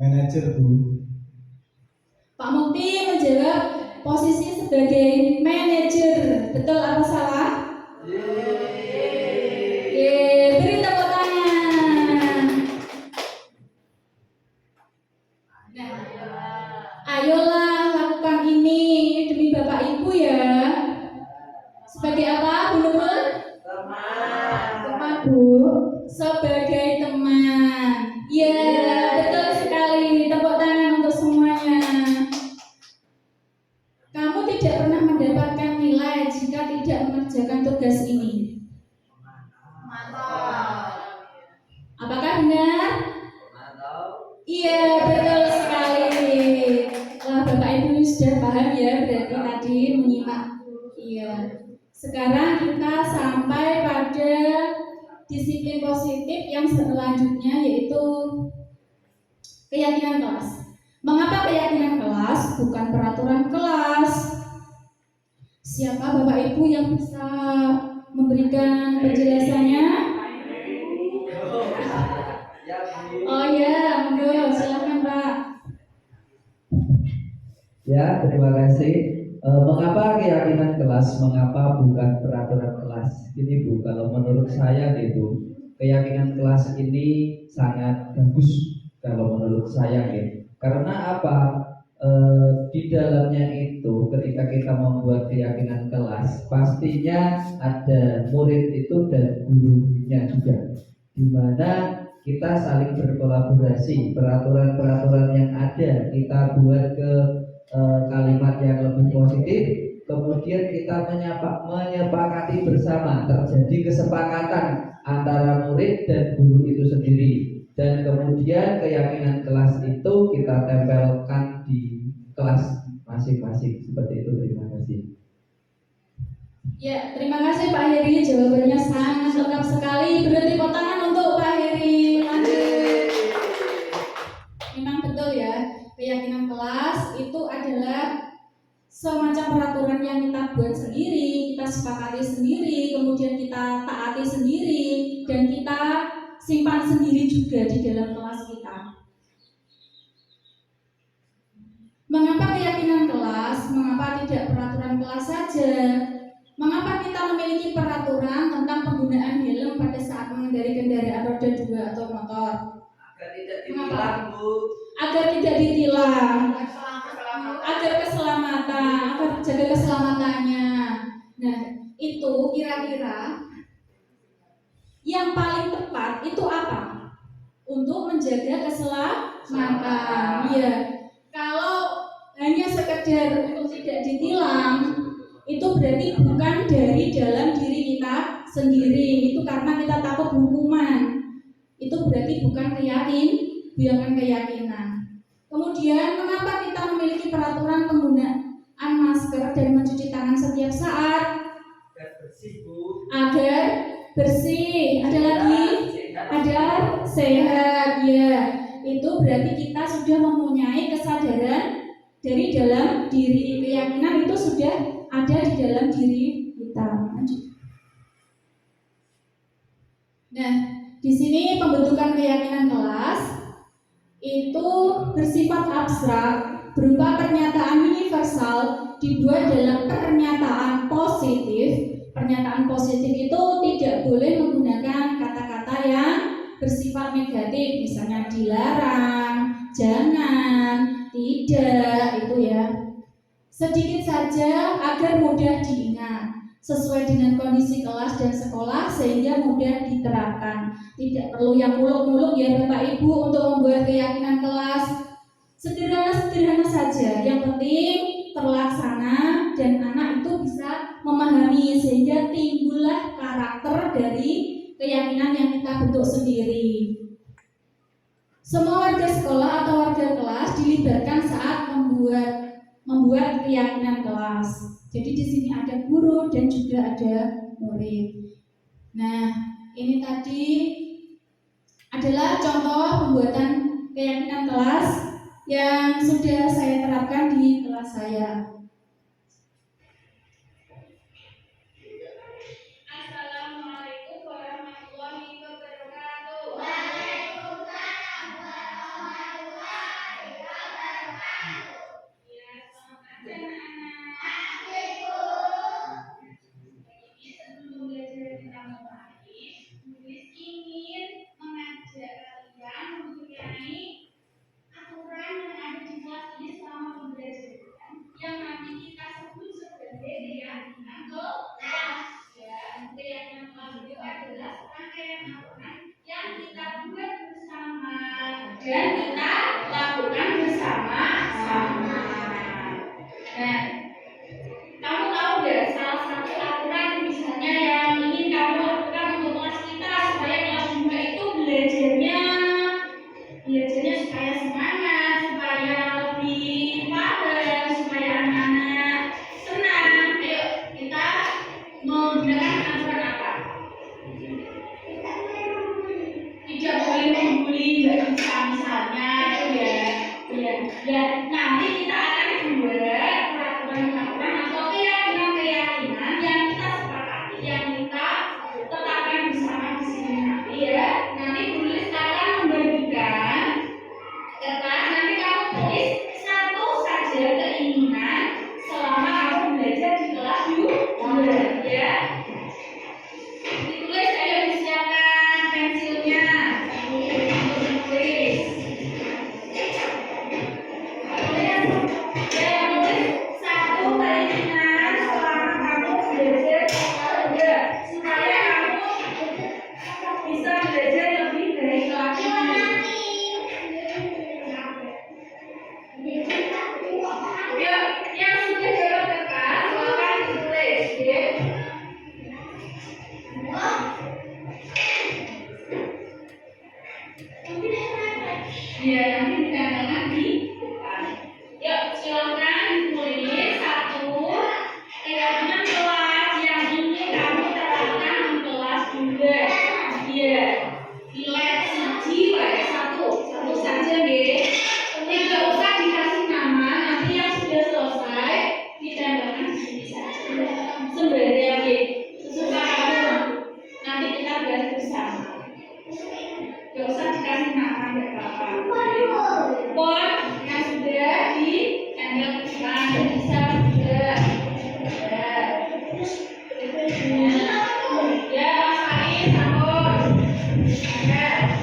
Manajer Bu. Pak Mukti menjawab posisi sebagai manajer. Betul atau salah? Beri tepuk tangan. Nah, ayolah lakukan ini demi Bapak Ibu ya. Sebagai apa, Bu Nurul? Teman Bu. Sebagai teman. Ya, betul sekali. Tepuk tangan untuk semuanya. Kamu tidak pernah mendapatkan nilai jika tidak mengerjakan tugas ini. Apakah benar? Iya, betul sekali. Wah, Bapak Ibu sudah paham ya, berarti tadi menyimak. Iya. Sekarang kita sampai pada disiplin positif yang selanjutnya, yaitu keyakinan kelas. Mengapa keyakinan kelas bukan peraturan kelas? Siapa Bapak Ibu yang bisa memberikan penjelasannya? Oh ya, monggo, silakan Pak. Ya, terima kasih. Mengapa keyakinan kelas? Mengapa bukan peraturan kelas? Ini Bu, kalau menurut saya itu keyakinan kelas ini sangat bagus kalau menurut saya ya. Karena apa? Di dalamnya itu ketika kita membuat keyakinan kelas, pastinya ada murid itu dan gurunya juga, di mana kita saling berkolaborasi. Peraturan-peraturan yang ada kita buat ke kalimat yang lebih positif, kemudian kita menyepakati bersama, terjadi kesepakatan antara murid dan guru itu sendiri, dan kemudian keyakinan kelas itu kita tempelkan di kelas masing-masing. Seperti itu. Terima kasih. Ya, terima kasih Pak Heri, jawabannya sangat lengkap sekali. Beri tepuk tangan untuk Pak Heri. Lanjut. Memang betul ya, keyakinan kelas itu adalah semacam peraturan yang kita buat sendiri, kita sepakati sendiri, kemudian kita taati sendiri, dan kita simpan sendiri juga di dalam kelas kita. Mengapa keyakinan kelas? Mengapa tidak peraturan kelas saja? Mengapa kita memiliki peraturan tentang penggunaan helm pada saat mengendarai kendaraan roda 2 atau motor? Agar tidak ditilang Bu. Agar tidak ditilang, agar keselamatan, agar jaga keselamatannya. Nah, itu kira-kira yang paling tepat itu apa? Untuk menjaga keselamatan. Iya. Kalau hanya sekedar untuk tidak ditilang, itu berarti bukan dari dalam diri kita sendiri. Itu karena kita takut hukuman. Itu berarti bukan keyakinan. Kemudian mengapa kita memiliki peraturan penggunaan masker dan mencuci tangan setiap saat? Agar bersih Bu. Agar bersih. Ada lagi? Agar sehat. Ya, itu berarti kita sudah mempunyai kesadaran dari dalam diri. Keyakinan itu sudah ada di dalam diri kita. Nah, di sini pembentukan keyakinan kelas itu bersifat abstrak, berupa pernyataan universal dibuat dalam pernyataan positif. Pernyataan positif itu tidak boleh menggunakan kata-kata yang bersifat negatif, misalnya dilarang, jangan, tidak, itu ya. Sedikit saja agar mudah diingat. sesuai dengan kondisi kelas dan sekolah sehingga mudah diterapkan. Tidak perlu yang muluk-muluk ya Bapak Ibu untuk membuat keyakinan kelas. Sederhana-sederhana saja, yang penting terlaksana dan anak itu bisa memahami sehingga timbullah karakter dari keyakinan yang kita bentuk sendiri. Semua warga sekolah atau warga kelas dilibatkan saat membuat keyakinan kelas. Jadi di sini ada guru dan juga ada murid. Nah, ini tadi adalah contoh pembuatan keyakinan kelas yang sudah saya terapkan di kelas saya. Assalamualaikum warahmatullahi wabarakatuh. Waalaikumsalam warahmatullahi wabarakatuh. Ya, selamat pagi anak-anak. Ini sebelum belajar tentang memahami, Nulis ingin mengajak kalian mempunyai aturan yang ada di kelas ini selama pembelajaran yang nanti kita sebut sebagai keyakinan kelas. Ya, keyakinan kelas itu adalah rangkaian aturan yang kita buat bersama dan kita lakukan bersama-sama. Nah, kamu tahu nggak salah satu aturan misalnya yang ingin kamu lakukan untuk kelas kita supaya kelas 2 itu belajarnya supaya semangat, supaya lebih paham, supaya anak-anak senang. Ayo kita menggunakan aturan apa? Tidak boleh membuli, nggak bisa misalnya itu ya. Nanti kita akan buat peraturan-peraturan atau keyakinan-keyakinan yang kita sepakati, yang kita tetapkan bersama di sini nanti ya. Nanti tulis akan membagikan kertas, nanti kamu tulis satu saja keinginan selama kamu belajar di kelas 2 ya. Ditulis, ayo disiapkan pensilnya untuk ditulis. Tulis satu keinginan selama kamu belajar di kelas 2 supaya kamu bisa belajar lebih baik lagi. Ya, yang sudah dapat kertas silakan ditulis ya. Ya, nanti ditempelkan di depan. Yuk, silakan ditulis satu keyakinan kelas yang ingin kamu terapkan di kelas 2. Ya, nilai siji pakai satu saja ya. Tidak usah dikasih nama, nanti yang sudah selesai ditempelkan di sini saja. Sembari ya, sesuka kamu. Nanti kita bahas bersama. Tidak usah dikasih nama, tidak apa-apa. Pon yang sudah ditempel ke depan bisa juga. Ya, rasain sambung. Ya.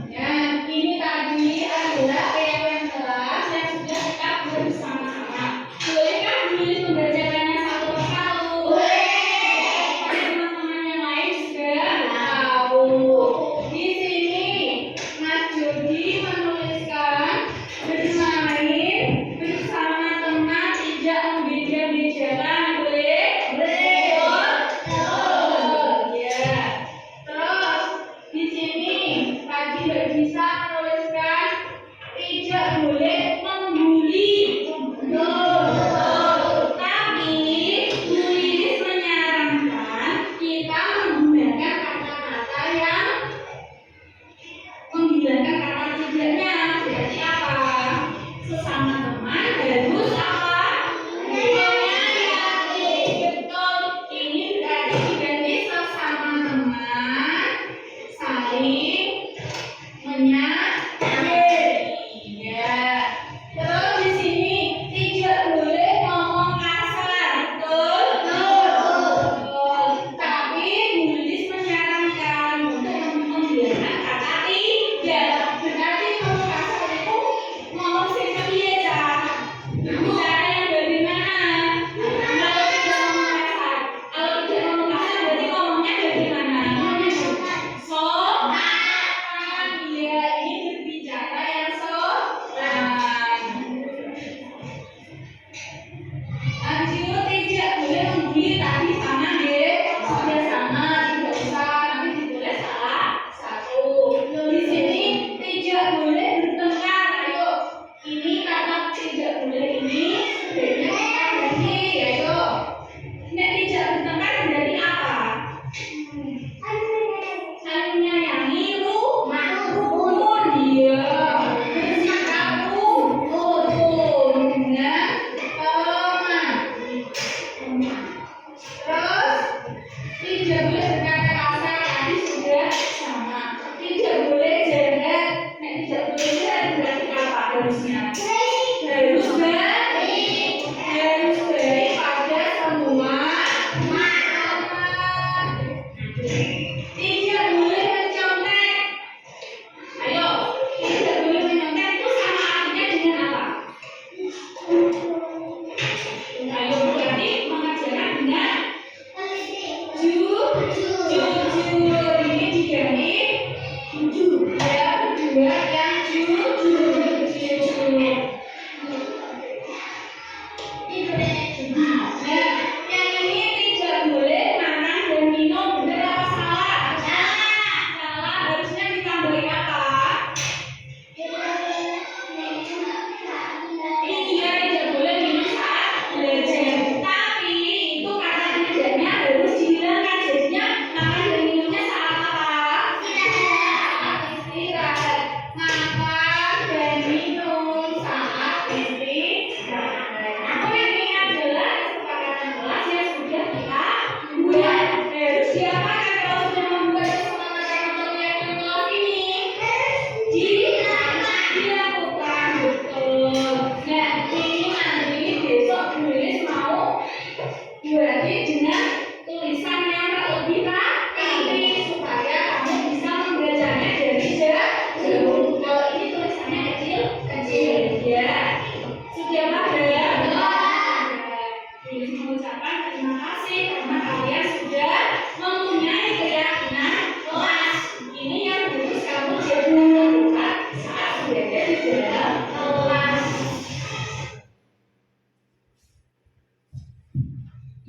Ya, ini tadi adalah keyakinan kelas yang sudah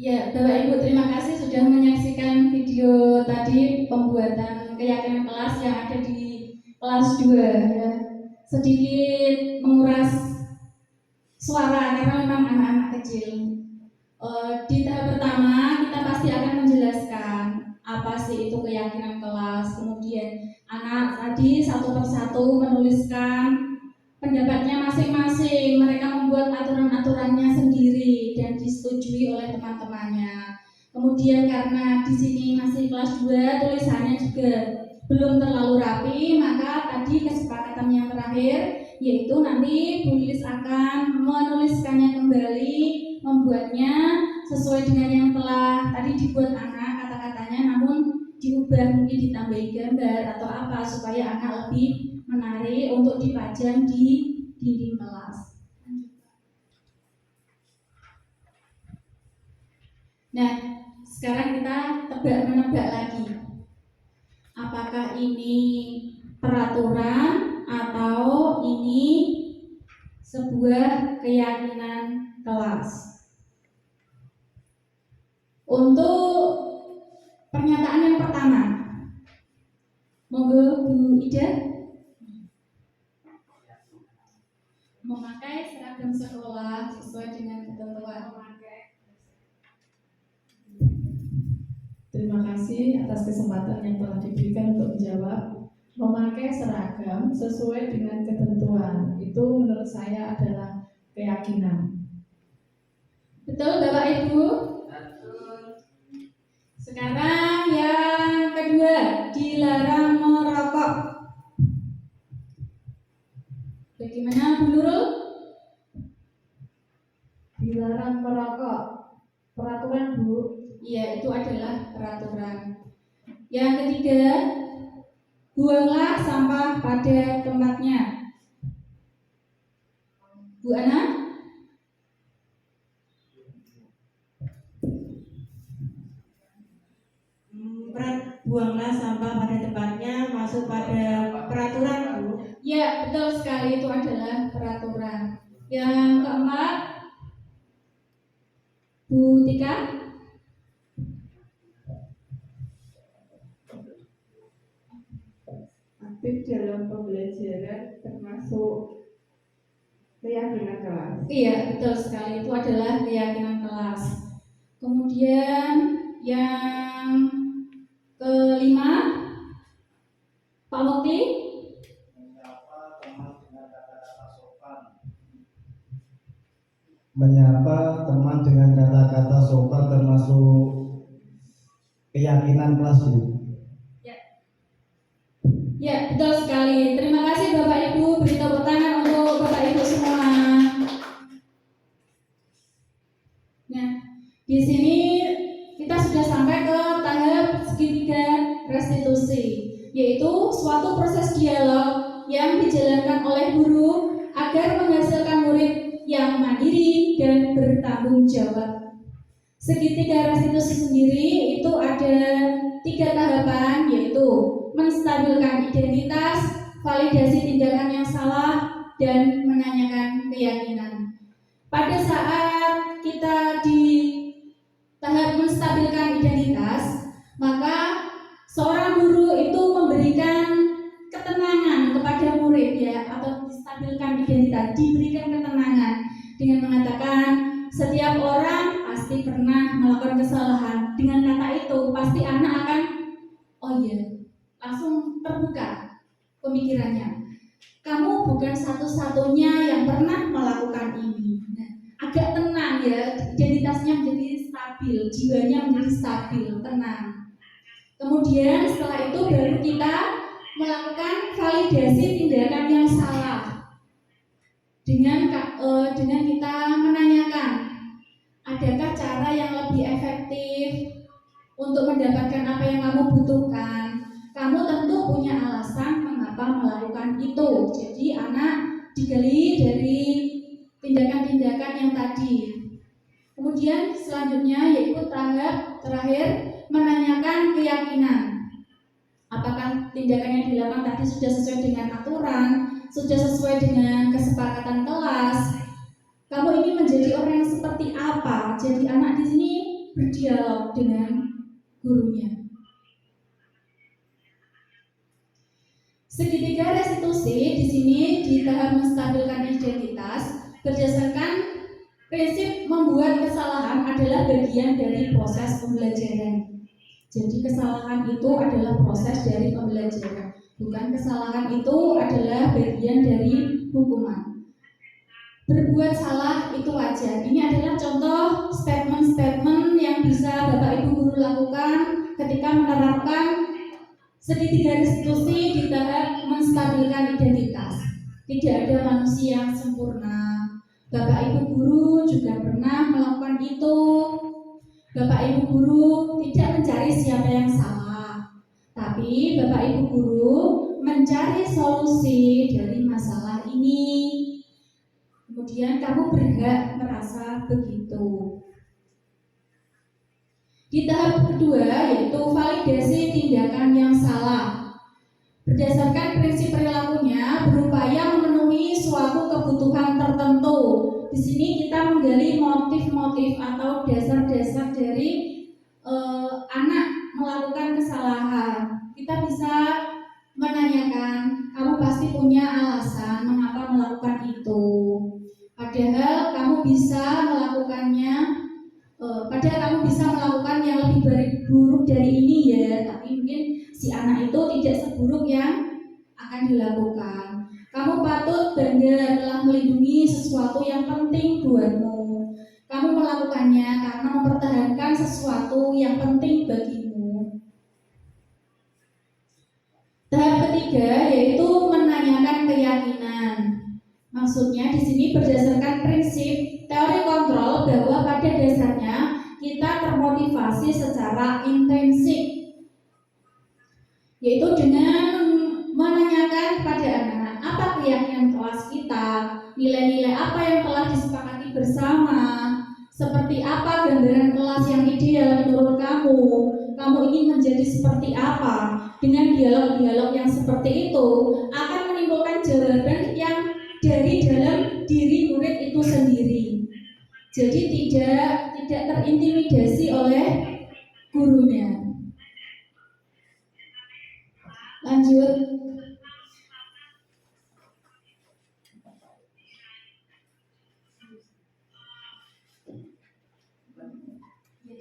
Ya, Bapak Ibu terima kasih sudah menyaksikan video tadi pembuatan keyakinan kelas yang ada di kelas 2 ya. Sedikit menguras suara karena memang anak-anak kecil. Di tahap pertama kita pasti akan menjelaskan apa sih itu keyakinan kelas. Kemudian anak tadi satu persatu menuliskan pendapatnya masing-masing. Mereka membuat aturan-aturannya sendiri dan disetujui oleh teman-temannya. Kemudian karena di sini masih kelas 2, tulisannya juga belum terlalu rapi, maka tadi kesepakatan yang terakhir yaitu nanti Bu Lilis akan menuliskannya kembali, membuatnya sesuai dengan yang telah tadi dibuat anak kata-katanya, namun diubah, mungkin ditambahi gambar atau apa supaya anak lebih menarik untuk dipajang di dinding kelas. Nah, sekarang kita tebak-menebak lagi. Apakah ini peraturan atau ini sebuah keyakinan kelas? Untuk pernyataan yang pertama, monggo Bu Ida. Memakai seragam sekolah sesuai dengan ketentuan. Terima kasih atas kesempatan yang telah diberikan untuk menjawab. Memakai seragam sesuai dengan ketentuan itu menurut saya adalah keyakinan. Betul Bapak Ibu? Sekarang yang kedua, dilarang merokok. Bagaimana Bu Nurul? Dilarang merokok. Peraturan Bu. Iya, itu adalah peraturan. Yang ketiga, buanglah sampah pada tempatnya. Bu Ana? Buanglah sampah pada tempatnya masuk pada peraturan Bu. Ya, betul sekali, itu adalah peraturan. Yang keempat, Bu Tika? Aktif dalam pembelajaran termasuk keyakinan kelas. Iya, betul sekali, itu adalah keyakinan kelas. Kemudian yang kelima, Pak Mukti? Menyapa teman dengan kata-kata sopan termasuk keyakinan kelas Bu. Ya, betul sekali. Terima kasih Bapak Ibu. Beri tepuk tangan untuk Bapak Ibu semua. Nah, di sini kita sudah sampai ke tahap segitiga restitusi, yaitu suatu proses dialog yang dijalankan oleh guru agar menghasilkan murid yang mandiri dan bertanggung jawab. Segitiga restitusi sendiri itu ada 3 tahapan, yaitu menstabilkan identitas, validasi tindakan yang salah, dan menanyakan keyakinan. Pada saat kita di tahap menstabilkan identitas, maka seorang guru itu memberikan ketenangan kepada murid ya, atau menstabilkan identitas, diberikan ketenangan dengan mengatakan setiap orang pasti pernah melakukan kesalahan. Dengan kata itu pasti anak akan oh iya, langsung terbuka pemikirannya. Kamu bukan satu-satunya yang pernah melakukan ini. Nah, agak tenang ya, identitasnya menjadi stabil, jiwanya menjadi stabil, tenang. Kemudian setelah itu baru kita melakukan validasi tindakan yang salah dengan kita menanyakan, adakah cara yang lebih efektif untuk mendapatkan apa yang kamu butuhkan? Kamu tentu punya alasan mengapa melakukan itu. Jadi anak digali dari tindakan-tindakan yang tadi. Kemudian selanjutnya yaitu tahap terakhir, menanyakan keyakinan. Apakah tindakan yang dilakukan tadi sudah sesuai dengan aturan, sudah sesuai dengan kesepakatan kelas? Kamu ingin menjadi orang yang seperti apa? Jadi anak di sini berdialog dengan gurunya. Segitiga restitusi di sini di tahap menstabilkan identitas berdasarkan prinsip membuat kesalahan adalah bagian dari proses pembelajaran. Jadi kesalahan itu adalah proses dari pembelajaran, bukan kesalahan itu adalah bagian dari hukuman. Berbuat salah itu wajar. Ini adalah contoh statement-statement yang bisa Bapak Ibu guru lakukan ketika menerapkan segitiga restitusi di tahap menstabilkan identitas. Tidak ada manusia yang sempurna. Bapak Ibu guru juga pernah melakukan itu. Bapak Ibu guru tidak mencari siapa yang salah, tapi Bapak Ibu guru mencari solusi dari masalah ini. Kemudian kamu berhak merasa begitu. Di tahap kedua yaitu validasi tindakan yang salah. Berdasarkan prinsip perilakunya berupaya memenuhi suatu kebutuhan tertentu. Di sini kita menggali motif-motif atau dasar-dasar dari anak melakukan kesalahan. Kita bisa menanyakan, kamu pasti punya alasan mengapa melakukan itu. Padahal kamu bisa melakukannya, padahal kamu bisa melakukan yang lebih buruk dari ini ya. Tapi mungkin si anak itu tidak seburuk yang akan dilakukan. Kamu patut bangga telah melindungi sesuatu yang penting buatmu. Kamu melakukannya karena mempertahankan sesuatu yang penting bagimu. Tahap ketiga yaitu menanyakan keyakinan. Maksudnya di sini berdasarkan prinsip teori kontrol bahwa pada dasarnya kita termotivasi secara intrinsik, yaitu dengan menanyakan kepada anak apa keyakinan kelas kita, nilai-nilai apa yang telah disepakati bersama, seperti apa gambaran kelas yang ideal menurut kamu, kamu ingin menjadi seperti apa. Dengan dialog-dialog yang seperti itu akan menimbulkan jawaban yang dari dalam diri murid itu sendiri. Jadi tidak terintimidasi oleh gurunya. Lanjut.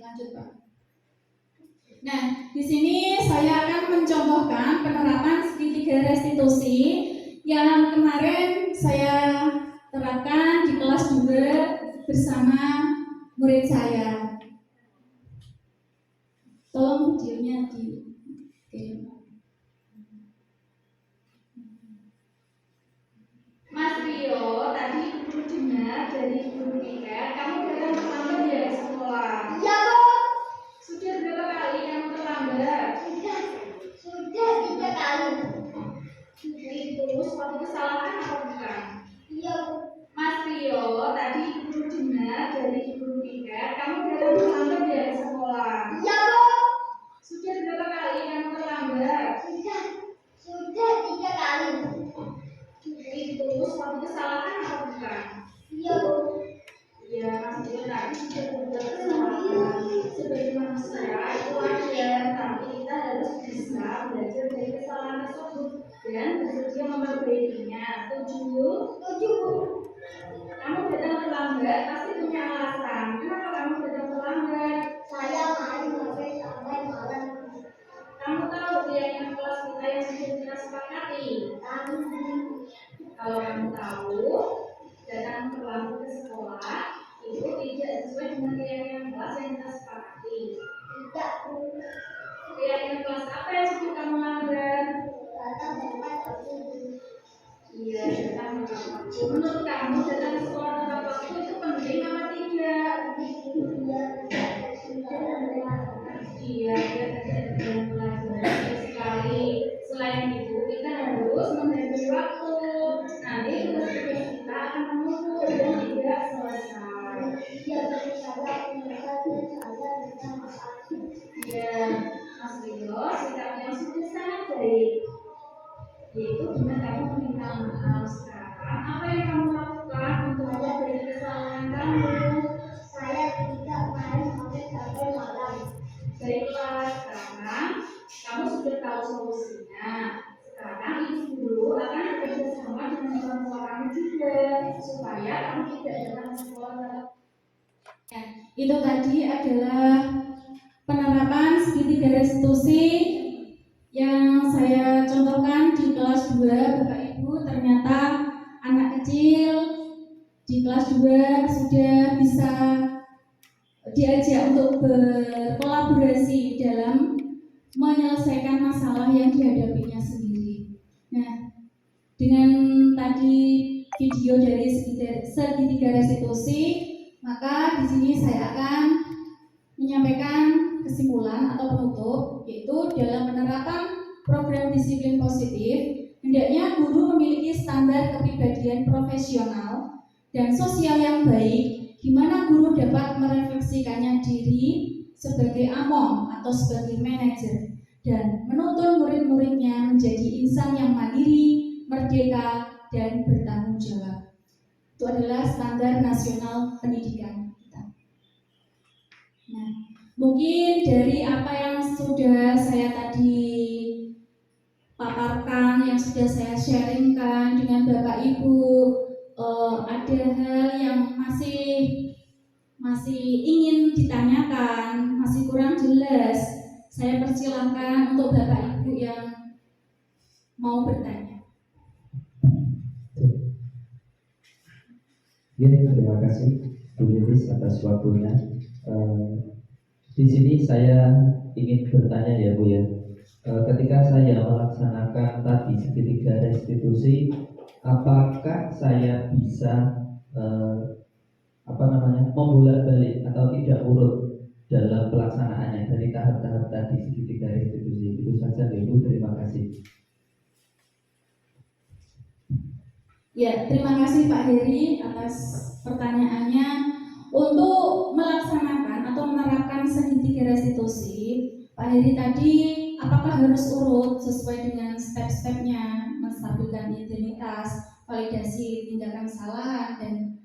Lanjut, Pak. Nah, di sini saya akan mencontohkan penerapan segitiga restitusi yang kemarin saya terapkan di kelas juga bersama murid saya. Tolong videonya di Mas Rio, tadi guru dengar dari guru tiket, kamu datang terlambat ya ke sekolah? Iya, Bu. Sudah berapa kali kamu terlambat? Sudah 3 kali. Itu suatu kesalahan atau bukan? Iya, Bu. Mas Rio, tadi guru dengar dari guru tiket, kamu datang terlambat ya ke sekolah? Iya, Bu. Sudah berapa kali kamu terlambat? Sudah 3 kali. Itu suatu kesalahan atau bukan? Iya, Bu. Ya, Mas Rio tadi sudah berbuat kesalahan. Sebagai manusia itu wajar, tapi kita harus bisa belajar dari kesalahan tersebut dan bersedia memperbaikinya. Setuju? Setuju. Kamu datang terlambat pasti punya alasan. Kenapa kamu datang terlambat? Saya main sampai malam. Kamu tahu keyakinan kelas kita yang sudah kita sepakati? Tahu. Kalau kamu tahu, datang terlambat ke sekolah itu tidak sesuai dengan keyakinan kelas yang kita sepakati. Tidak. Keyakinan kelas apa yang sudah kamu langgar? Datang tepat waktu. Iya, datang tepat waktu. Menurut kamu datang ke sekolah tepat waktu itu penting apa tidak? Iya, tidak dalam pelajaran sekali. Selain itu, kita harus menghargai waktu. Nanti tugas kita akan menunggu dan tidak selesai. Ya, Mas Rio, sikap yang sudah sangat baik. Yaitu dengan kamu meminta maaf sekarang. Apa yang kamu lakukan untuk memperbaiki kesalahan kamu? Saya tidak main sampai juga supaya kamu tidak dalam sekolah. Itu tadi adalah penerapan segitiga restitusi yang saya contohkan di kelas 2. Bapak Ibu, ternyata anak kecil di kelas 2 sudah bisa diajak untuk berkolaborasi dalam menyelesaikan masalah yang dihadapinya sendiri. Nah, dengan tadi video dari segitiga restitusi, maka di sini saya akan menyampaikan kesimpulan atau penutup, yaitu dalam penerapan program disiplin positif, hendaknya guru memiliki standar kepribadian profesional dan sosial yang baik, di mana guru dapat merefleksikannya diri sebagai among atau sebagai manajer dan menuntun murid-muridnya menjadi insan yang mandiri, merdeka, dan bertanggung jawab. Itu adalah standar nasional pendidikan kita. Nah, mungkin dari apa yang sudah saya tadi paparkan, yang sudah saya sharingkan dengan Bapak Ibu, ada hal yang masih ingin ditanyakan, masih kurang jelas, saya persilahkan untuk Bapak Ibu yang mau bertanya. Ya, terima kasih Bu Lilis atas waktunya. Di sini saya ingin bertanya ya Bu ya. Ketika saya melaksanakan tadi segitiga restitusi, apakah saya bisa membolak-balik atau tidak urut dalam pelaksanaannya dari tahap-tahap tadi segitiga restitusi? Itu saja ya Bu, terima kasih. Ya, terima kasih Pak Heri atas pertanyaannya. Untuk melaksanakan atau menerapkan segitiga restitusi, Pak Heri tadi apakah harus urut sesuai dengan step-stepnya, menstabilkan identitas, validasi tindakan kesalahan, dan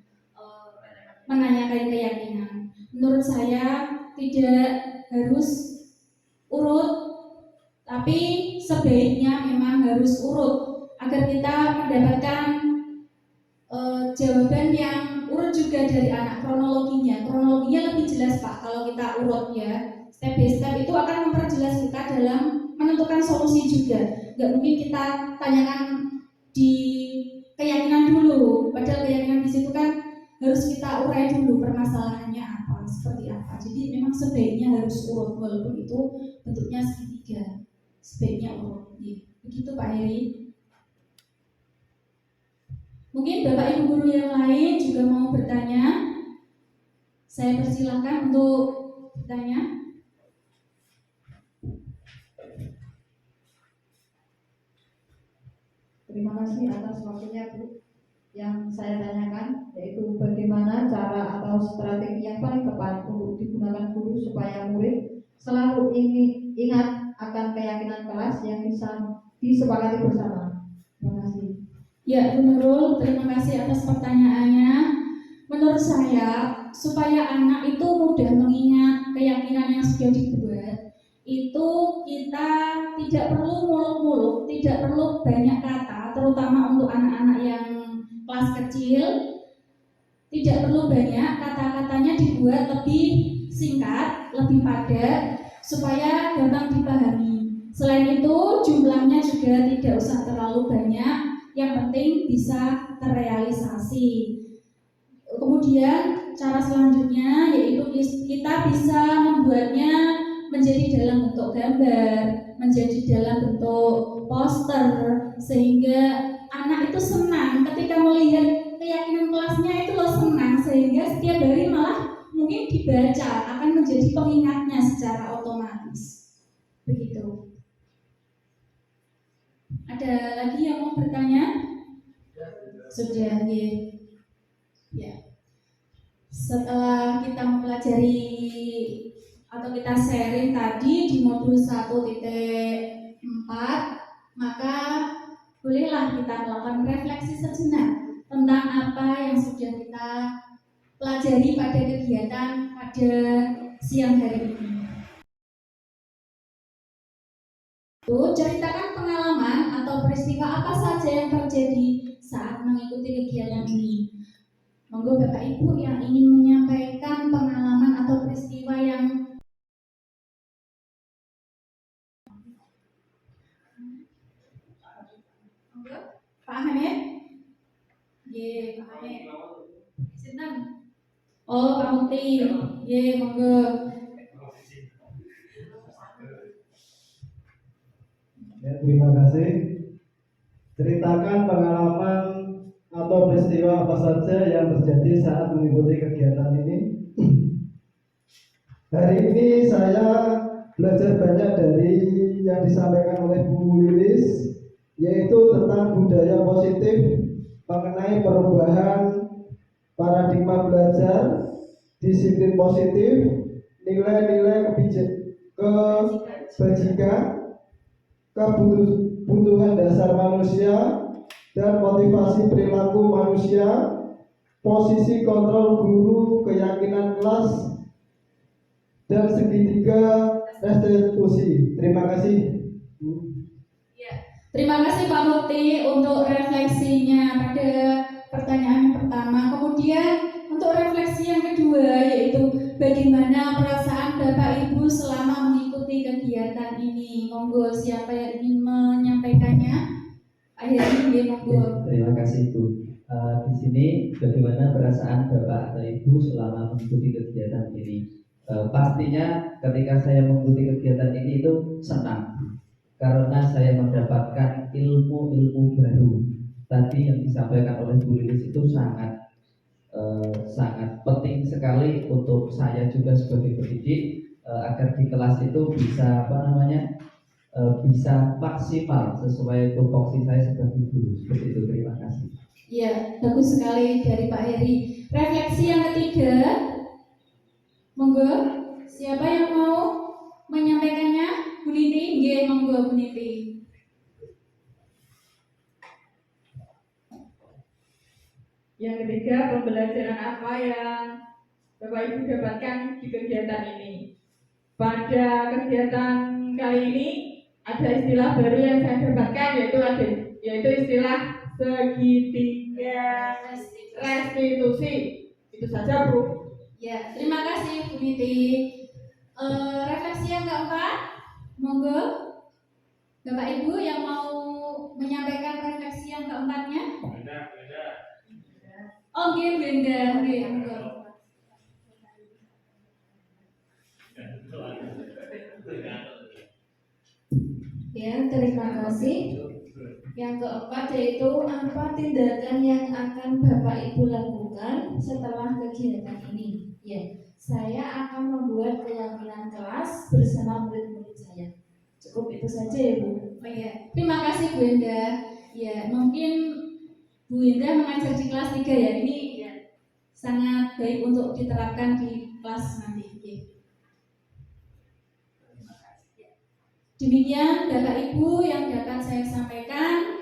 menanyakan keyakinan. Menurut saya tidak harus urut, tapi sebaiknya memang harus urut agar kita mendapatkan jawaban yang urut juga dari anak. Kronologinya lebih jelas Pak kalau kita urut ya, step by step itu akan memperjelas kita dalam menentukan solusi juga. Gak mungkin kita tanyakan di keyakinan dulu, padahal keyakinan di situ kan harus kita urai dulu permasalahannya apa, seperti apa. Jadi memang sebaiknya harus urut, walaupun itu bentuknya segitiga, sebaiknya urut. Begitu Pak Heri. Mungkin Bapak Ibu guru yang lain juga mau bertanya. Saya persilahkan untuk bertanya. Terima kasih atas waktunya Bu. Yang saya tanyakan yaitu bagaimana cara atau strategi yang paling tepat untuk digunakan guru supaya murid selalu ingat akan keyakinan kelas yang bisa disepakati bersama. Terima kasih. Ya, Bu Nurul, terima kasih atas pertanyaannya. Menurut saya, supaya anak itu mudah mengingat keyakinan yang sudah dibuat, itu kita tidak perlu muluk-muluk, tidak perlu banyak kata, terutama untuk anak-anak yang kelas kecil. Tidak perlu banyak, kata-katanya dibuat lebih singkat, lebih padat, supaya gampang dipahami. Selain itu, jumlahnya juga tidak usah terlalu banyak, yang penting bisa terrealisasi. Kemudian cara selanjutnya yaitu kita bisa membuatnya menjadi dalam bentuk gambar, menjadi dalam bentuk poster, sehingga anak itu senang ketika melihat keyakinan kelasnya itu senang, sehingga setiap hari malah mungkin dibaca, akan menjadi pengingatnya secara otomatis. Begitu. Ada lagi yang mau bertanya? Sudah, ya. Setelah kita mempelajari atau kita sharing tadi di modul 1.4, maka bolehlah kita melakukan refleksi sejenak tentang apa yang sudah kita pelajari pada kegiatan pada siang hari ini. Ceritakan pengalaman atau peristiwa apa saja yang terjadi saat mengikuti kegiatan ini. Monggo Bapak Ibu yang ingin menyampaikan pengalaman atau peristiwa yang monggo Pak Hamid. Ye, Pak Hamid. Sinten? Oh, Pak Mukti. Ye, monggo. Ya, terima kasih. Ceritakan pengalaman atau peristiwa apa saja yang terjadi saat mengikuti kegiatan ini. Hari ini saya belajar banyak dari yang disampaikan oleh Bu Lilis, yaitu tentang budaya positif mengenai perubahan paradigma belajar, disiplin positif, nilai-nilai kebajikan, kebutuhan dasar manusia, dan motivasi perilaku manusia, posisi kontrol guru, keyakinan kelas, dan segitiga restitusi. Terima kasih. Terima kasih Pak Mukti untuk refleksinya pada pertanyaan yang pertama. Kemudian untuk refleksi yang kedua, yaitu bagaimana perasaan Bapak Ibu selama mengikuti kegiatan ini. Monggo siapa yang ingin menyampaikannya? Akhirnya monggo. Terima kasih Bu. Di sini bagaimana perasaan Bapak atau Ibu selama mengikuti kegiatan ini? Pastinya ketika saya mengikuti kegiatan ini itu senang karena saya mendapatkan ilmu-ilmu baru. Tadi yang disampaikan oleh Bu Lilis itu sangat penting sekali untuk saya juga sebagai pendidik agar di kelas itu bisa bisa maksimal sesuai tupoksi saya sebagai guru. Seperti itu. Terima kasih. Iya, bagus sekali dari Pak Heri. Refleksi yang ketiga, monggo siapa yang mau menyampaikannya? Bu Niti, nggih, monggo Bu Niti. Yang ketiga, pembelajaran apa yang Bapak Ibu dapatkan di kegiatan ini? Pada kegiatan kali ini ada istilah baru yang saya dapatkan, yaitu istilah segitiga restitusi. Itu saja, Bu. Ya, terima kasih Bu Niti. Refleksi yang keempat, monggo Bapak Ibu yang mau menyampaikan refleksi yang keempatnya. Oh, nggih, Benda, nggih, monggo. Ya, terima kasih. Yang keempat yaitu apa tindakan yang akan Bapak Ibu lakukan setelah kegiatan ini? Ya, saya akan membuat keyakinan kelas bersama murid-murid saya. Cukup itu saja ya Bu. Oh ya, terima kasih Bu Enda. Ya, mungkin Bu Enda mengajar di kelas 3 ya. Ini ya sangat baik untuk diterapkan di kelas nanti. Ya. Demikian Bapak Ibu yang dapat saya sampaikan.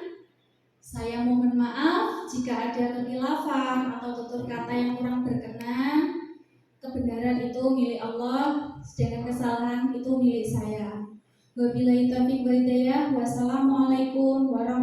Saya mohon maaf jika ada kekhilafan atau tutur kata yang kurang berkenan. Kebenaran itu milik Allah, sedangkan kesalahan itu milik saya. Wabillahi taufiq wal hidayah. Wassalamualaikum warahmatullahi wabarakatuh.